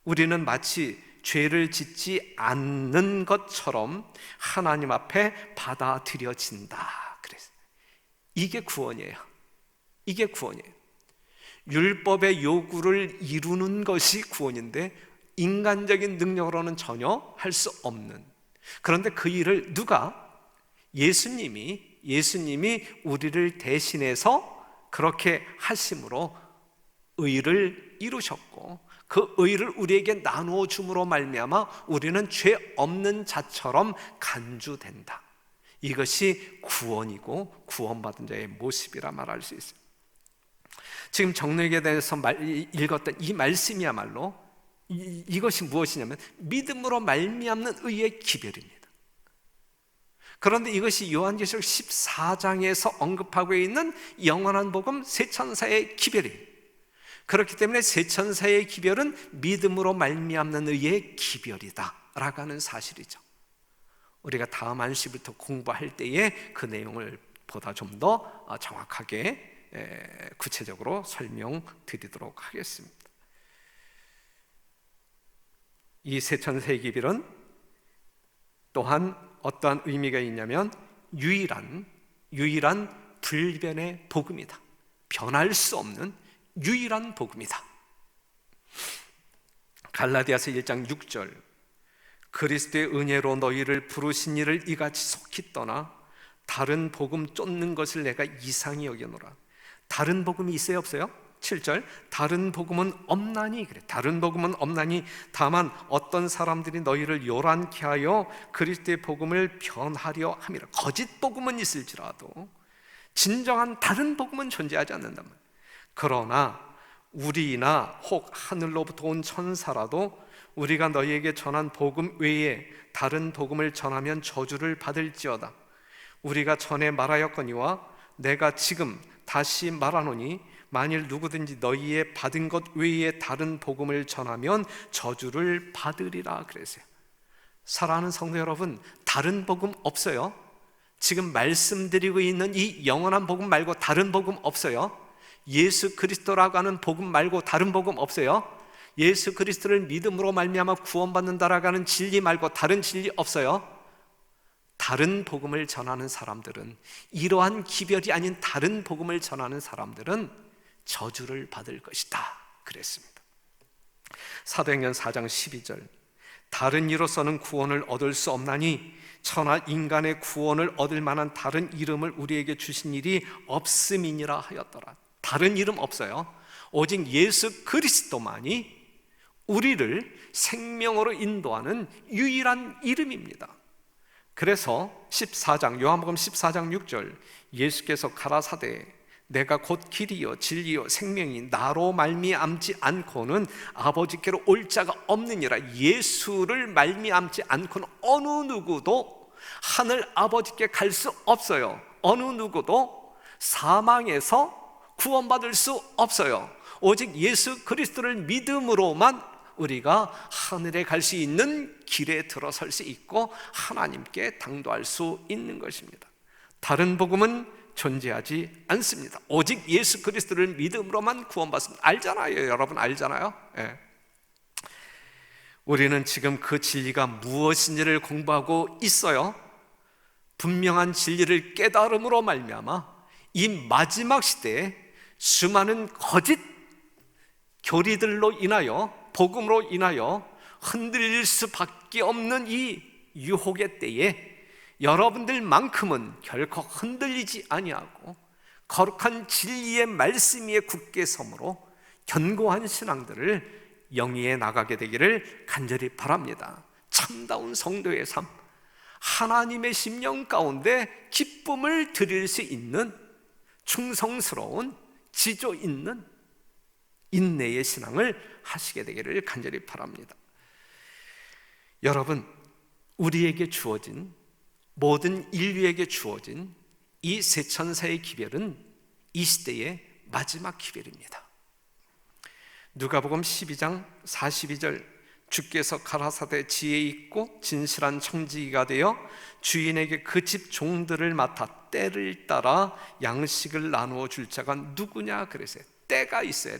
우리는 마치 죄를 짓지 않는 것처럼 하나님 앞에 받아들여진다. 그래서 이게 구원이에요. 이게 구원이에요. 율법의 요구를 이루는 것이 구원인데 인간적인 능력으로는 전혀 할 수 없는, 그런데 그 일을 누가? 예수님이 우리를 대신해서 그렇게 하심으로 의를 이루셨고, 그 의를 우리에게 나누어 줌으로 말미암아 우리는 죄 없는 자처럼 간주된다. 이것이 구원이고 구원받은 자의 모습이라 말할 수 있어요. 지금 정례에 대해서 읽었던 이 말씀이야말로 이것이 무엇이냐면 믿음으로 말미암는 의의 기별입니다. 그런데 이것이 요한계시록 14장에서 언급하고 있는 영원한 복음 세 천사의 기별이에요. 그렇기 때문에 세 천사의 기별은 믿음으로 말미암는 의의 기별이다 라고 하는 사실이죠. 우리가 다음 안식부터 공부할 때에 그 내용을 보다 좀 더 정확하게 구체적으로 설명드리도록 하겠습니다. 이 세 천사의 기별은 또한 어떠한 의미가 있냐면 유일한 불변의 복음이다. 변할 수 없는 유일한 복음이다. 갈라디아서 1장 6절, 그리스도의 은혜로 너희를 부르신 이를 이같이 속히 떠나 다른 복음 쫓는 것을 내가 이상히 여겨노라. 다른 복음이 있어요 없어요? 7절, 다른 복음은 없나니, 그래. 다른 복음은 없나니 다만 어떤 사람들이 너희를 요란케 하여 그리스도의 복음을 변하려 함이라. 거짓 복음은 있을지라도 진정한 다른 복음은 존재하지 않는단 말이에요. 그러나 우리나 혹 하늘로부터 온 천사라도 우리가 너희에게 전한 복음 외에 다른 복음을 전하면 저주를 받을지어다. 우리가 전에 말하였거니와 내가 지금 다시 말하노니 만일 누구든지 너희의 받은 것 외에 다른 복음을 전하면 저주를 받으리라 그랬어요. 사랑하는 성도 여러분, 다른 복음 없어요. 지금 말씀드리고 있는 이 영원한 복음 말고 다른 복음 없어요. 예수 그리스도라고 하는 복음 말고 다른 복음 없어요. 예수 그리스도를 믿음으로 말미암아 구원받는다라고 하는 진리 말고 다른 진리 없어요. 다른 복음을 전하는 사람들은, 이러한 기별이 아닌 다른 복음을 전하는 사람들은 저주를 받을 것이다 그랬습니다. 사도행전 4장 12절, 다른 이로서는 구원을 얻을 수 없나니 천하 인간의 구원을 얻을 만한 다른 이름을 우리에게 주신 일이 없음이니라 하였더라. 다른 이름 없어요. 오직 예수 그리스도만이 우리를 생명으로 인도하는 유일한 이름입니다. 그래서 14장, 요한복음 14장 6절, 예수께서 가라사대 내가 곧 길이요 진리요 생명이 나로 말미암지 않고는 아버지께로 올 자가 없느니라. 예수를 말미암지 않고는 어느 누구도 하늘 아버지께 갈 수 없어요. 어느 누구도 사망에서 구원받을 수 없어요. 오직 예수 그리스도를 믿음으로만 우리가 하늘에 갈 수 있는 길에 들어설 수 있고 하나님께 당도할 수 있는 것입니다. 다른 복음은 존재하지 않습니다. 오직 예수 그리스도를 믿음으로만 구원받습니다. 알잖아요. 여러분 알잖아요. 예. 우리는 지금 그 진리가 무엇인지를 공부하고 있어요. 분명한 진리를 깨달음으로 말미암아 이 마지막 시대에 수많은 거짓 교리들로 인하여, 복음으로 인하여 흔들릴 수밖에 없는 이 유혹의 때에 여러분들만큼은 결코 흔들리지 아니하고 거룩한 진리의 말씀 위에 굳게 섬으로 견고한 신앙들을 영위해 나가게 되기를 간절히 바랍니다. 참다운 성도의 삶, 하나님의 심령 가운데 기쁨을 드릴 수 있는 충성스러운 지조 있는 인내의 신앙을 하시게 되기를 간절히 바랍니다. 여러분, 우리에게 주어진, 모든 인류에게 주어진 이 세천사의 기별은 이 시대의 마지막 기별입니다. 누가복음 12장 42절, 주께서 가라사대 지혜 있고 진실한 청지기가 되어 주인에게 그 집 종들을 맡아 때를 따라 양식을 나누어 줄 자가 누구냐 그랬어요. 때가 있어요.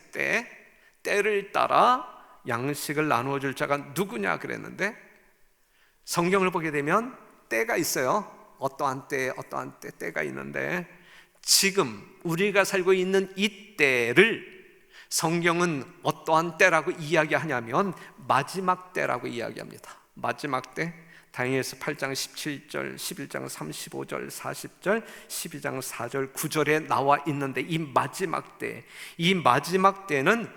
때를 따라 양식을 나누어 줄 자가 누구냐 그랬는데, 성경을 보게 되면 때가 있어요. 어떠한 때, 때가 있는데, 지금 우리가 살고 있는 이 때를 성경은 어떠한 때라고 이야기하냐면 마지막 때라고 이야기합니다. 마지막 때, 다니엘서 8장 17절, 11장 35절, 40절, 12장 4절, 9절에 나와 있는데, 이 마지막 때는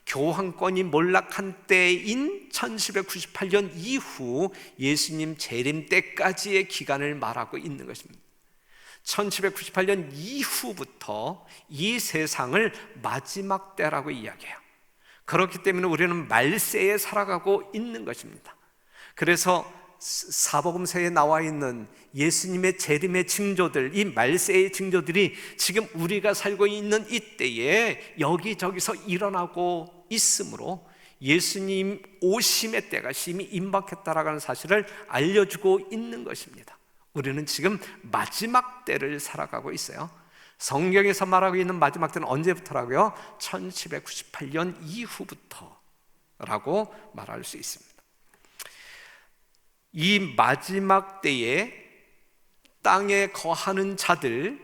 교황권이 몰락한 때인 1798년 이후 예수님 재림 때까지의 기간을 말하고 있는 것입니다. 1798년 이후부터 이 세상을 마지막 때라고 이야기해요. 그렇기 때문에 우리는 말세에 살아가고 있는 것입니다. 그래서 사복음서에 나와 있는 예수님의 재림의 징조들, 이 말세의 징조들이 지금 우리가 살고 있는 이때에 여기저기서 일어나고 있으므로 예수님 오심의 때가 심히 임박했다라는 사실을 알려주고 있는 것입니다. 우리는 지금 마지막 때를 살아가고 있어요. 성경에서 말하고 있는 마지막 때는 언제부터라고요? 1798년 이후부터라고 말할 수 있습니다. 이 마지막 때에 땅에 거하는 자들,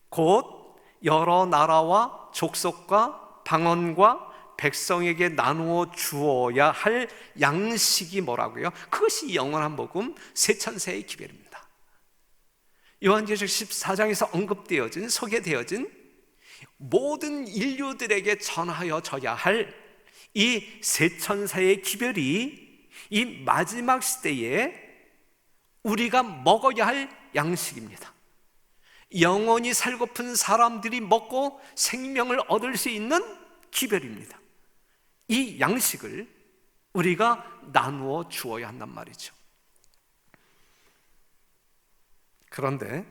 곧 여러 나라와 족속과 방언과 백성에게 나누어 주어야 할 양식이 뭐라고요? 그것이 영원한 복음 세천세의 기별입니다. 요한계시록 14장에서 언급되어진, 소개되어진 모든 인류들에게 전하여져야 할 이 세천사의 기별이 이 마지막 시대에 우리가 먹어야 할 양식입니다. 영원히 살고픈 사람들이 먹고 생명을 얻을 수 있는 기별입니다. 이 양식을 우리가 나누어 주어야 한단 말이죠. 그런데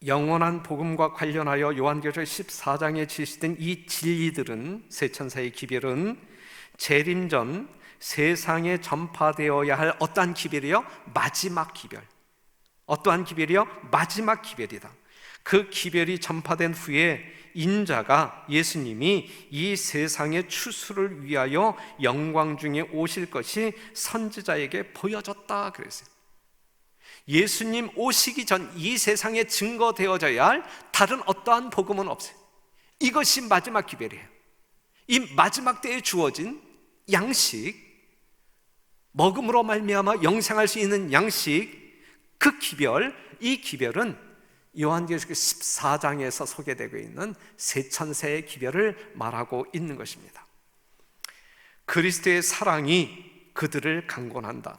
영원한 복음과 관련하여 요한계시록 14장에 제시된 이 진리들은, 세천사의 기별은 재림 전 세상에 전파되어야 할 어떠한 기별이요? 마지막 기별, 어떠한 기별이요? 마지막 기별이다. 그 기별이 전파된 후에 인자가, 예수님이 이 세상의 추수를 위하여 영광 중에 오실 것이 선지자에게 보여졌다 그랬어요. 예수님 오시기 전 이 세상에 증거되어져야 할 다른 어떠한 복음은 없어요. 이것이 마지막 기별이에요. 이 마지막 때에 주어진 양식, 먹음으로 말미암아 영생할 수 있는 양식, 그 기별, 이 기별은 요한계시록 14장에서 소개되고 있는 세 천세의 기별을 말하고 있는 것입니다. 그리스도의 사랑이 그들을 강권한다.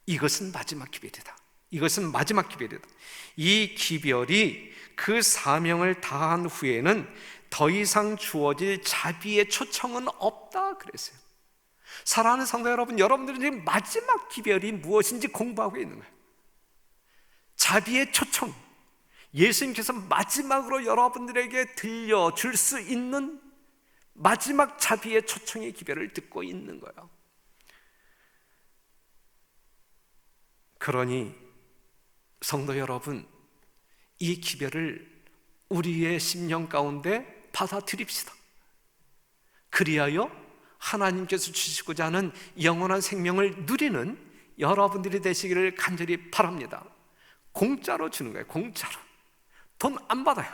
이것은 마지막 기별이다. 이것은 마지막 기별이다. 이 기별이 그 사명을 다한 후에는 더 이상 주어질 자비의 초청은 없다 그랬어요. 사랑하는 성도 여러분, 여러분들은 지금 마지막 기별이 무엇인지 공부하고 있는 거예요. 자비의 초청, 예수님께서 마지막으로 여러분들에게 들려줄 수 있는 마지막 자비의 초청의 기별을 듣고 있는 거예요. 그러니 성도 여러분, 이 기별을 우리의 심령 가운데 받아들입시다. 그리하여 하나님께서 주시고자 하는 영원한 생명을 누리는 여러분들이 되시기를 간절히 바랍니다. 공짜로 주는 거예요. 공짜로. 돈 안 받아요.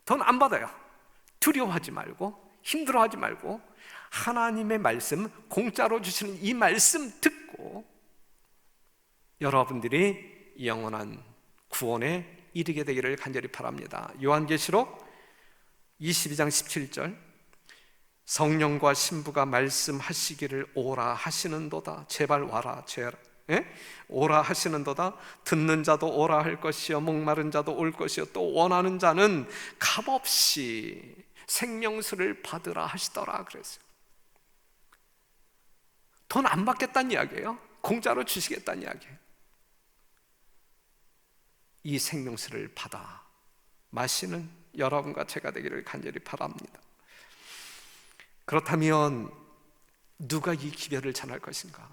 돈 안 받아요. 두려워하지 말고, 힘들어하지 말고, 하나님의 말씀, 공짜로 주시는 이 말씀 듣고 여러분들이 영원한 구원에 이르게 되기를 간절히 바랍니다. 요한계시록 22장 17절, 성령과 신부가 말씀하시기를 오라 하시는도다. 제발 와라, 오라 하시는도다. 듣는 자도 오라 할 것이요, 목마른 자도 올 것이요, 또 원하는 자는 값없이 생명수를 받으라 하시더라 그랬어요. 돈 안 받겠다는 이야기예요. 공짜로 주시겠다는 이야기예요. 이 생명수를 받아 마시는 여러분과 제가 되기를 간절히 바랍니다. 그렇다면 누가 이 기별을 전할 것인가?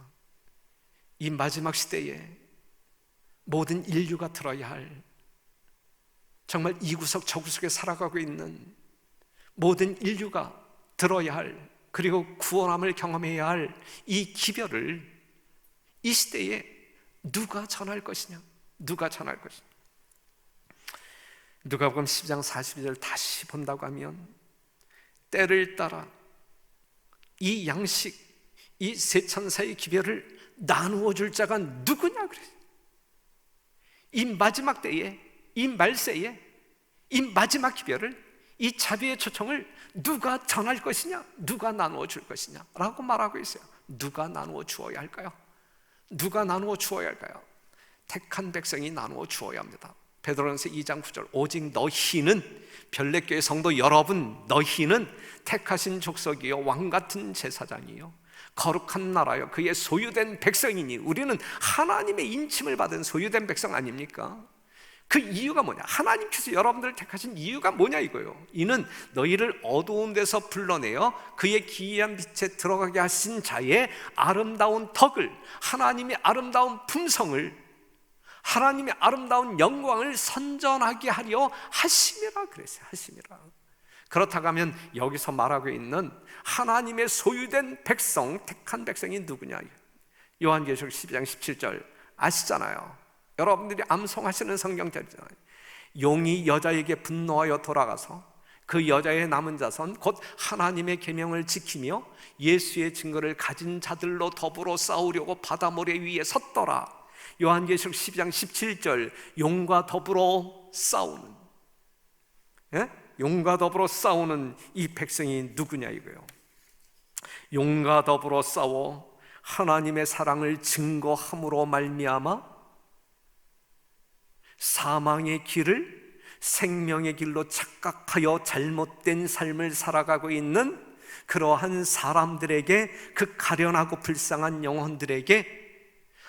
이 마지막 시대에 모든 인류가 들어야 할, 정말 이구석 저구석에 살아가고 있는 모든 인류가 들어야 할, 그리고 구원함을 경험해야 할 이 기별을 이 시대에 누가 전할 것이냐? 누가 전할 것이냐? 누가복음 10장 42절 다시 본다고 하면, 때를 따라 이 양식, 이 세 천사의 기별을 나누어 줄 자가 누구냐 그래요. 이 마지막 때에, 이 말세에, 이 마지막 기별을, 이 자비의 초청을 누가 전할 것이냐, 누가 나누어 줄 것이냐 라고 말하고 있어요. 누가 나누어 주어야 할까요? 누가 나누어 주어야 할까요? 택한 백성이 나누어 주어야 합니다. 베드로전서 2장 9절, 오직 너희는, 별내교회 성도 여러분, 너희는 택하신 족속이요, 왕같은 제사장이요, 거룩한 나라요, 그의 소유된 백성이니. 우리는 하나님의 인침을 받은 소유된 백성 아닙니까? 그 이유가 뭐냐? 하나님께서 여러분들을 택하신 이유가 뭐냐 이거요. 이는 너희를 어두운 데서 불러내어 그의 기이한 빛에 들어가게 하신 자의 아름다운 덕을, 하나님의 아름다운 품성을, 하나님의 아름다운 영광을 선전하게 하려 하심이라 그랬어요. 하심이라. 그렇다고 하면 여기서 말하고 있는 하나님의 소유된 백성, 택한 백성이 누구냐? 요한계시록 12장 17절 아시잖아요. 여러분들이 암송하시는 성경절이잖아요. 용이 여자에게 분노하여 돌아가서 그 여자의 남은 자손 곧 하나님의 계명을 지키며 예수의 증거를 가진 자들로 더불어 싸우려고 바다 모래 위에 섰더라. 요한계시록 12장 17절, 용과 더불어 싸우는, 용과 더불어 싸우는 이 백성이 누구냐 이거예요. 용과 더불어 싸워 하나님의 사랑을 증거함으로 말미암아 사망의 길을 생명의 길로 착각하여 잘못된 삶을 살아가고 있는 그러한 사람들에게, 그 가련하고 불쌍한 영혼들에게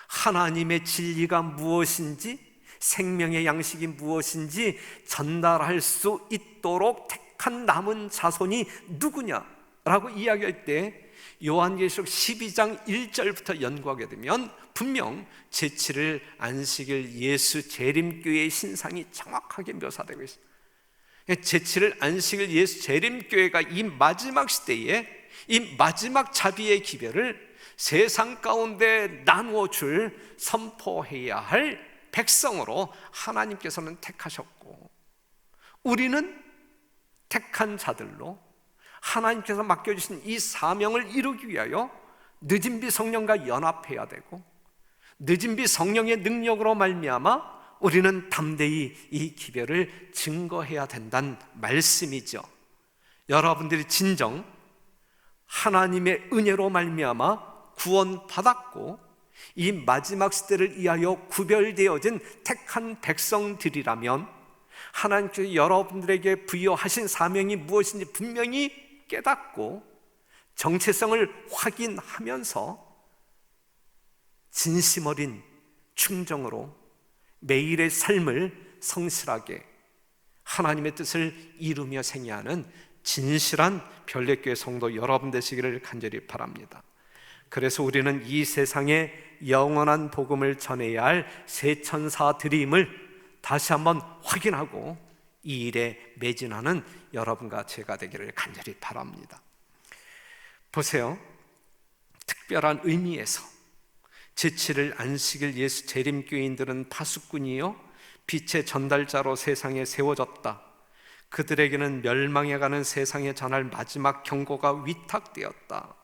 하나님의 진리가 무엇인지, 생명의 양식이 무엇인지 전달할 수 있도록 택한 남은 자손이 누구냐라고 이야기할 때 요한계시록 12장 1절부터 연구하게 되면 분명 제7일 안식일 예수 재림교회의 신상이 정확하게 묘사되고 있습니다. 제7일 안식일 예수 재림교회가 이 마지막 시대에 이 마지막 자비의 기별을 세상 가운데 나누어 줄 선포해야 할 백성으로 하나님께서는 택하셨고, 우리는 택한 자들로 하나님께서 맡겨주신 이 사명을 이루기 위하여 늦은 비 성령과 연합해야 되고, 늦은 비 성령의 능력으로 말미암아 우리는 담대히 이 기별을 증거해야 된다는 말씀이죠. 여러분들이 진정 하나님의 은혜로 말미암아 구원받았고 이 마지막 시대를 위하여 구별되어진 택한 백성들이라면 하나님께서 여러분들에게 부여하신 사명이 무엇인지 분명히 깨닫고 정체성을 확인하면서 진심 어린 충정으로 매일의 삶을 성실하게 하나님의 뜻을 이루며 생애하는 진실한 별내교회 성도 여러분 되시기를 간절히 바랍니다. 그래서 우리는 이 세상에 영원한 복음을 전해야 할 새 천사들임을 다시 한번 확인하고 이 일에 매진하는 여러분과 제가 되기를 간절히 바랍니다. 보세요. 특별한 의미에서 제7일 안식일 예수 재림교인들은 파수꾼이요 빛의 전달자로 세상에 세워졌다. 그들에게는 멸망해가는 세상에 전할 마지막 경고가 위탁되었다.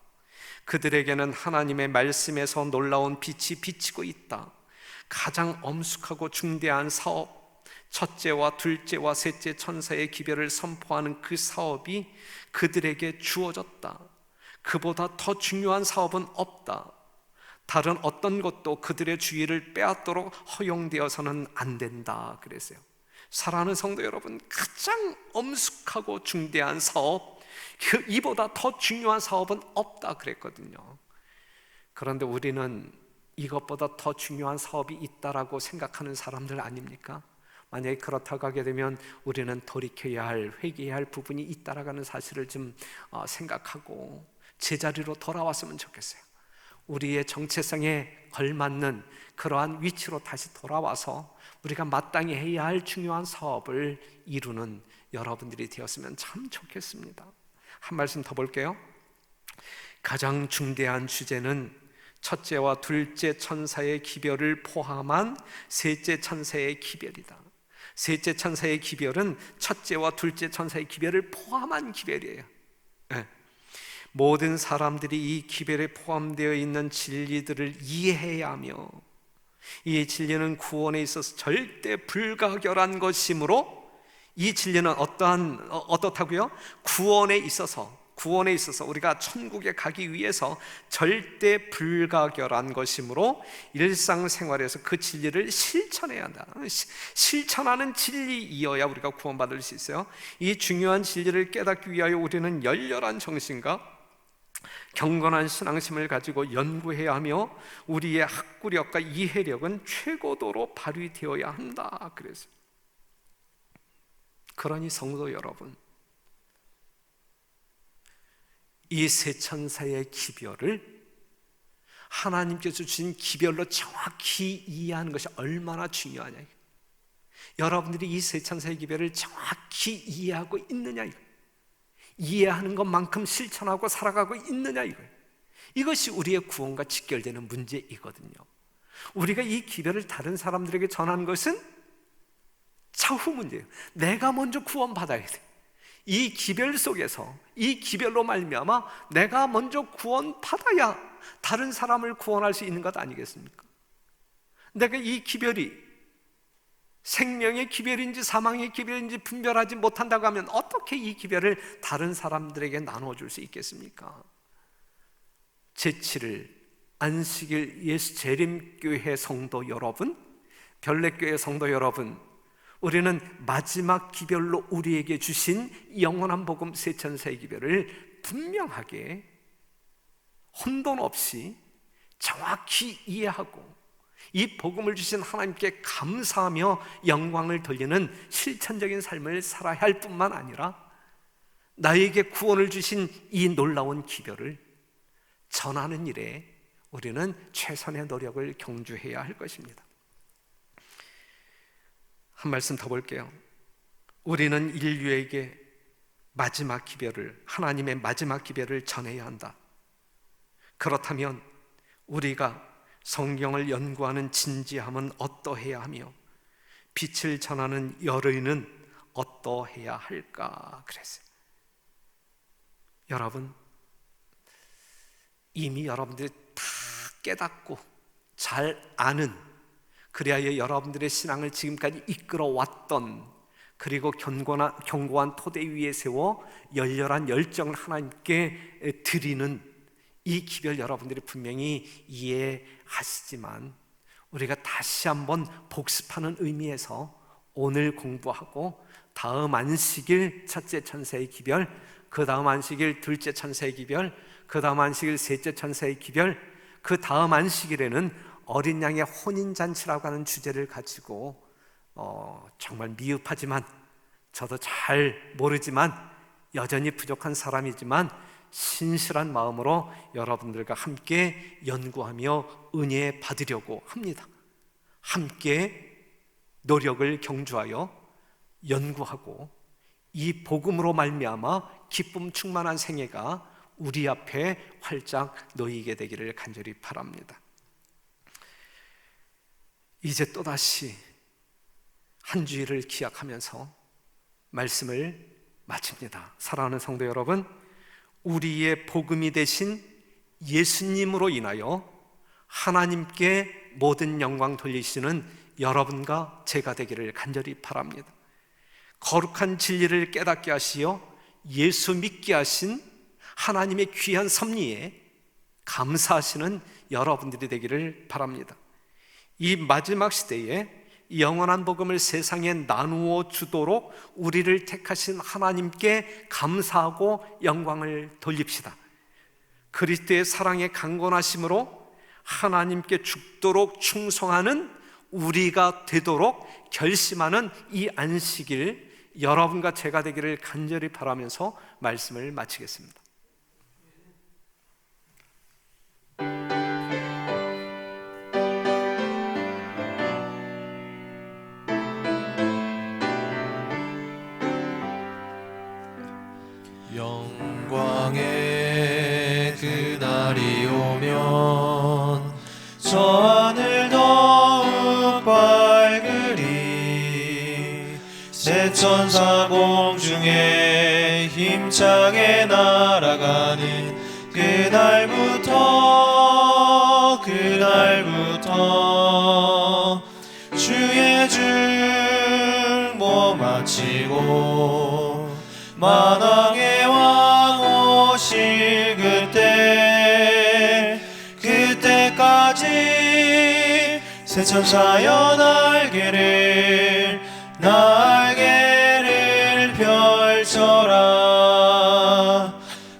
그들에게는 하나님의 말씀에서 놀라운 빛이 비치고 있다. 가장 엄숙하고 중대한 사업, 첫째와 둘째와 셋째 천사의 기별을 선포하는 그 사업이 그들에게 주어졌다. 그보다 더 중요한 사업은 없다. 다른 어떤 것도 그들의 주의를 빼앗도록 허용되어서는 안 된다 그랬어요. 사랑하는 성도 여러분, 가장 엄숙하고 중대한 사업, 이보다 더 중요한 사업은 없다 그랬거든요. 그런데 우리는 이것보다 더 중요한 사업이 있다라고 생각하는 사람들 아닙니까? 만약에 그렇다고 하게 되면 우리는 돌이켜야 할, 회개해야 할 부분이 있다라는 사실을 좀 생각하고 제자리로 돌아왔으면 좋겠어요. 우리의 정체성에 걸맞는 그러한 위치로 다시 돌아와서 우리가 마땅히 해야 할 중요한 사업을 이루는 여러분들이 되었으면 참 좋겠습니다. 한 말씀 더 볼게요. 가장 중대한 주제는 첫째와 둘째 천사의 기별을 포함한 셋째 천사의 기별이다. 셋째 천사의 기별은 첫째와 둘째 천사의 기별을 포함한 기별이에요. 네. 모든 사람들이 이 기별에 포함되어 있는 진리들을 이해해야 하며, 이 진리는 구원에 있어서 절대 불가결한 것이므로, 이 진리는 어떻다고요? 구원에 있어서 우리가 천국에 가기 위해서 절대 불가결한 것이므로 일상생활에서 그 진리를 실천해야 한다. 실천하는 진리이어야 우리가 구원받을 수 있어요. 이 중요한 진리를 깨닫기 위하여 우리는 열렬한 정신과 경건한 신앙심을 가지고 연구해야 하며 우리의 학구력과 이해력은 최고도로 발휘되어야 한다 그래서. 그러니 성도 여러분, 이 세 천사의 기별을 하나님께서 주신 기별로 정확히 이해하는 것이 얼마나 중요하냐. 여러분들이 이 세 천사의 기별을 정확히 이해하고 있느냐, 이해하는 것만큼 실천하고 살아가고 있느냐, 이것이 우리의 구원과 직결되는 문제이거든요. 우리가 이 기별을 다른 사람들에게 전하는 것은 차후 문제예요. 내가 먼저 구원받아야 돼. 이 기별 속에서, 이 기별로 말미암아 내가 먼저 구원받아야 다른 사람을 구원할 수 있는 것 아니겠습니까? 내가 이 기별이 생명의 기별인지 사망의 기별인지 분별하지 못한다고 하면 어떻게 이 기별을 다른 사람들에게 나눠줄 수 있겠습니까? 제7일 안식일 예수 재림교회 성도 여러분, 별내교회 성도 여러분, 우리는 마지막 기별로 우리에게 주신 영원한 복음 세 천사의 기별을 분명하게 혼돈 없이 정확히 이해하고 이 복음을 주신 하나님께 감사하며 영광을 돌리는 실천적인 삶을 살아야 할 뿐만 아니라 나에게 구원을 주신 이 놀라운 기별을 전하는 일에 우리는 최선의 노력을 경주해야 할 것입니다. 한 말씀 더 볼게요. 우리는 인류에게 마지막 기별을, 하나님의 마지막 기별을 전해야 한다. 그렇다면 우리가 성경을 연구하는 진지함은 어떠해야 하며 빛을 전하는 열의는 어떠해야 할까 그랬어요. 여러분, 이미 여러분들이 다 깨닫고 잘 아는, 그리하여 여러분들의 신앙을 지금까지 이끌어왔던, 그리고 견고한 토대 위에 세워 열렬한 열정을 하나님께 드리는 이 기별 여러분들이 분명히 이해하시지만, 우리가 다시 한번 복습하는 의미에서 오늘 공부하고 다음 안식일 첫째 천사의 기별, 그 다음 안식일 둘째 천사의 기별, 그 다음 안식일 셋째 천사의 기별, 그 다음 안식일에는 어린 양의 혼인잔치라고 하는 주제를 가지고 정말 미흡하지만, 저도 잘 모르지만 여전히 부족한 사람이지만 신실한 마음으로 여러분들과 함께 연구하며 은혜 받으려고 합니다. 함께 노력을 경주하여 연구하고 이 복음으로 말미암아 기쁨 충만한 생애가 우리 앞에 활짝 놓이게 되기를 간절히 바랍니다. 이제 또다시 한 주일을 기약하면서 말씀을 마칩니다. 사랑하는 성도 여러분, 우리의 복음이 되신 예수님으로 인하여 하나님께 모든 영광 돌리시는 여러분과 제가 되기를 간절히 바랍니다. 거룩한 진리를 깨닫게 하시어 예수 믿게 하신 하나님의 귀한 섭리에 감사하시는 여러분들이 되기를 바랍니다. 이 마지막 시대에 영원한 복음을 세상에 나누어 주도록 우리를 택하신 하나님께 감사하고 영광을 돌립시다. 그리스도의 사랑의 강건하심으로 하나님께 죽도록 충성하는 우리가 되도록 결심하는 이 안식일, 여러분과 제가 되기를 간절히 바라면서 말씀을 마치겠습니다. 영광의 그날이 오면 저 하늘 더욱 밝으리. 새 천사 공중에 힘차게 날아가는 그날부터 주의 줄모 마치고 만왕의 왕 오실 그때까지 새 천사여 날개를 펼쳐라.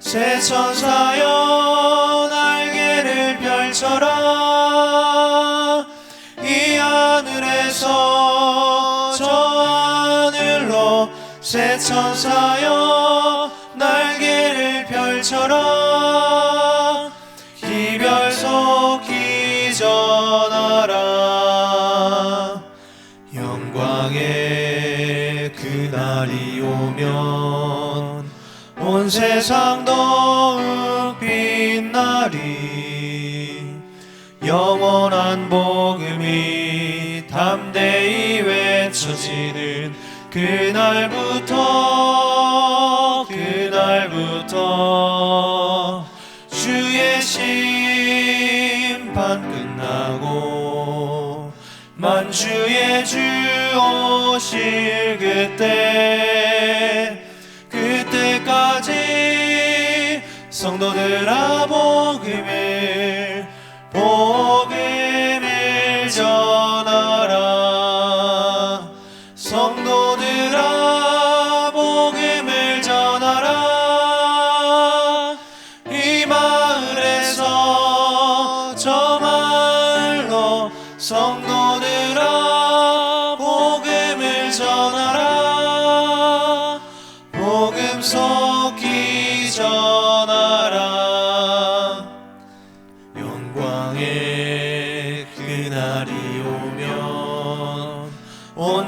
새 천사여 날개를 펼쳐라. 이 하늘에서 저 하늘로 새 천사여 날개를 펼쳐라. 이별 속기 전하라. 영광의 그날이 오면 온 세상 더욱 빛나리. 영원한 복음이 담대히 외쳐지는 그날부터 주의 심판 끝나고 만주의 주 오실 그때까지 성도들아 복음을 전하라. 성도들아 복음을 전하라. 이 마을에서 저 마을로 성도들아 복음을 전하라. 복음 속기 전하라.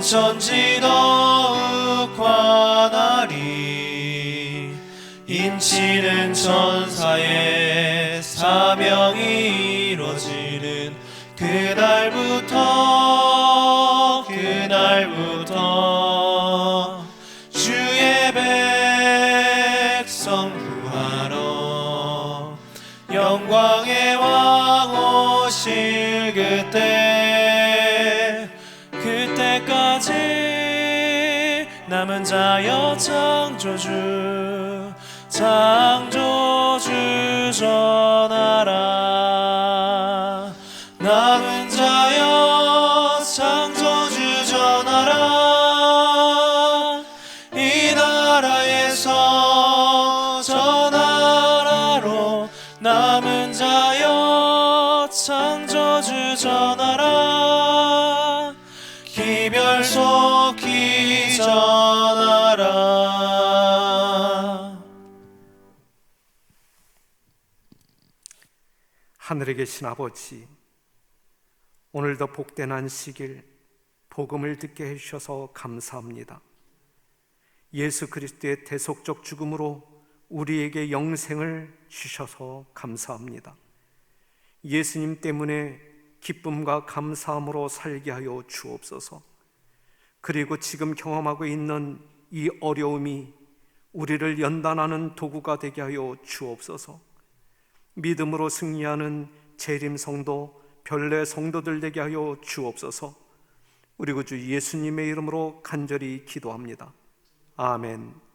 천지 더욱 환하리 인치는 천사의 사명이 이루어지는 그날부터 주의 백성 구하러 영광의 왕 오실 그때까지 남은 자여 창조주 전하라. 남은 자여 창조주 전하라. 이 나라에서 전하라로 남은 자여 창조주 전하라. 기별 속히 전하라. 하늘에 계신 아버지, 오늘도 복된 안식일 복음을 듣게 해주셔서 감사합니다. 예수 그리스도의 대속적 죽음으로 우리에게 영생을 주셔서 감사합니다. 예수님 때문에 기쁨과 감사함으로 살게 하여 주옵소서. 그리고 지금 경험하고 있는 이 어려움이 우리를 연단하는 도구가 되게 하여 주옵소서. 믿음으로 승리하는 재림 성도, 별내 성도들 되게 하여 주옵소서. 우리 구주 예수님의 이름으로 간절히 기도합니다. 아멘.